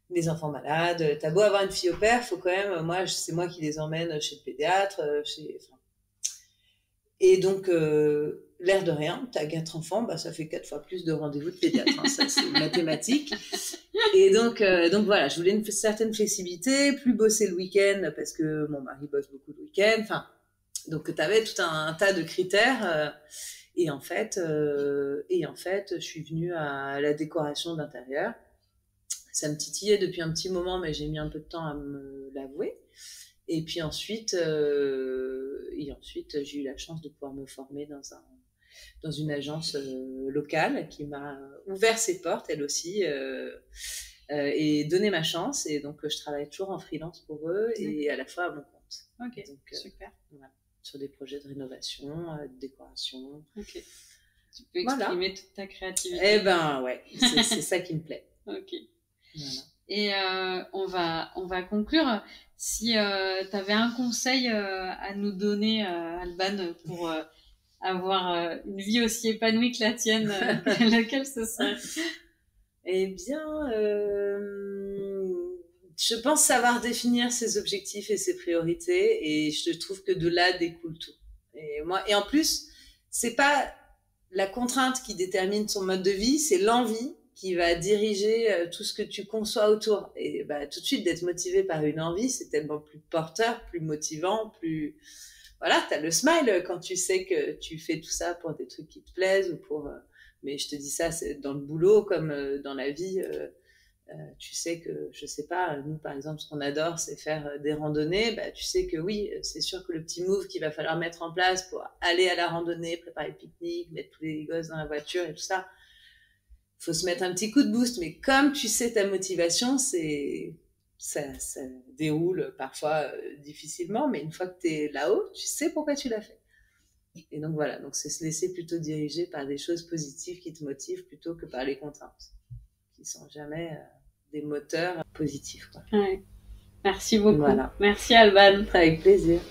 les enfants malades. T'as beau avoir une fille au père, faut quand même, c'est moi qui les emmène chez le pédiatre, et donc, l'air de rien, t'as 4 enfants, ça fait 4 fois plus de rendez-vous de pédiatre, hein, ça c'est mathématique. Et donc voilà, je voulais une certaine flexibilité, plus bosser le week-end parce que mon mari bosse beaucoup le week-end. Enfin, donc t'avais tout un tas de critères. Et en fait, je suis venue à la décoration d'intérieur. Ça me titillait depuis un petit moment, mais j'ai mis un peu de temps à me l'avouer. Et puis ensuite, j'ai eu la chance de pouvoir me former dans une agence locale qui m'a ouvert ses portes, elle aussi, et donné ma chance. Et donc, je travaille toujours en freelance pour eux et à la fois à mon compte. Ok, donc, super. Voilà, sur des projets de rénovation, de décoration. Ok. Tu peux exprimer toute ta créativité. Eh ben ouais, c'est ça qui me plaît. Ok. Voilà. Et on va conclure. Si tu avais un conseil à nous donner, Alban, pour avoir une vie aussi épanouie que la tienne, lequel ce serait? Eh bien, je pense savoir définir ses objectifs et ses priorités, et je trouve que de là découle tout. Et en plus, c'est pas la contrainte qui détermine son mode de vie, c'est l'envie qui va diriger tout ce que tu conçois autour. Et bah, tout de suite, d'être motivé par une envie, c'est tellement plus porteur, plus motivant, plus... Voilà, t'as le smile quand tu sais que tu fais tout ça pour des trucs qui te plaisent ou pour... Mais je te dis ça, c'est dans le boulot comme dans la vie. Tu sais que, je sais pas, nous par exemple, ce qu'on adore, c'est faire des randonnées. Bah, tu sais que oui, c'est sûr que le petit move qu'il va falloir mettre en place pour aller à la randonnée, préparer le pique-nique, mettre tous les gosses dans la voiture et tout ça, il faut se mettre un petit coup de boost. Mais comme tu sais ta motivation, ça déroule parfois difficilement, mais une fois que tu es là-haut, tu sais pourquoi tu l'as fait. Et donc voilà, donc c'est se laisser plutôt diriger par des choses positives qui te motivent plutôt que par les contraintes, qui sont jamais des moteurs positifs, quoi. Ouais. Merci beaucoup. Voilà. Merci Alban. Avec plaisir.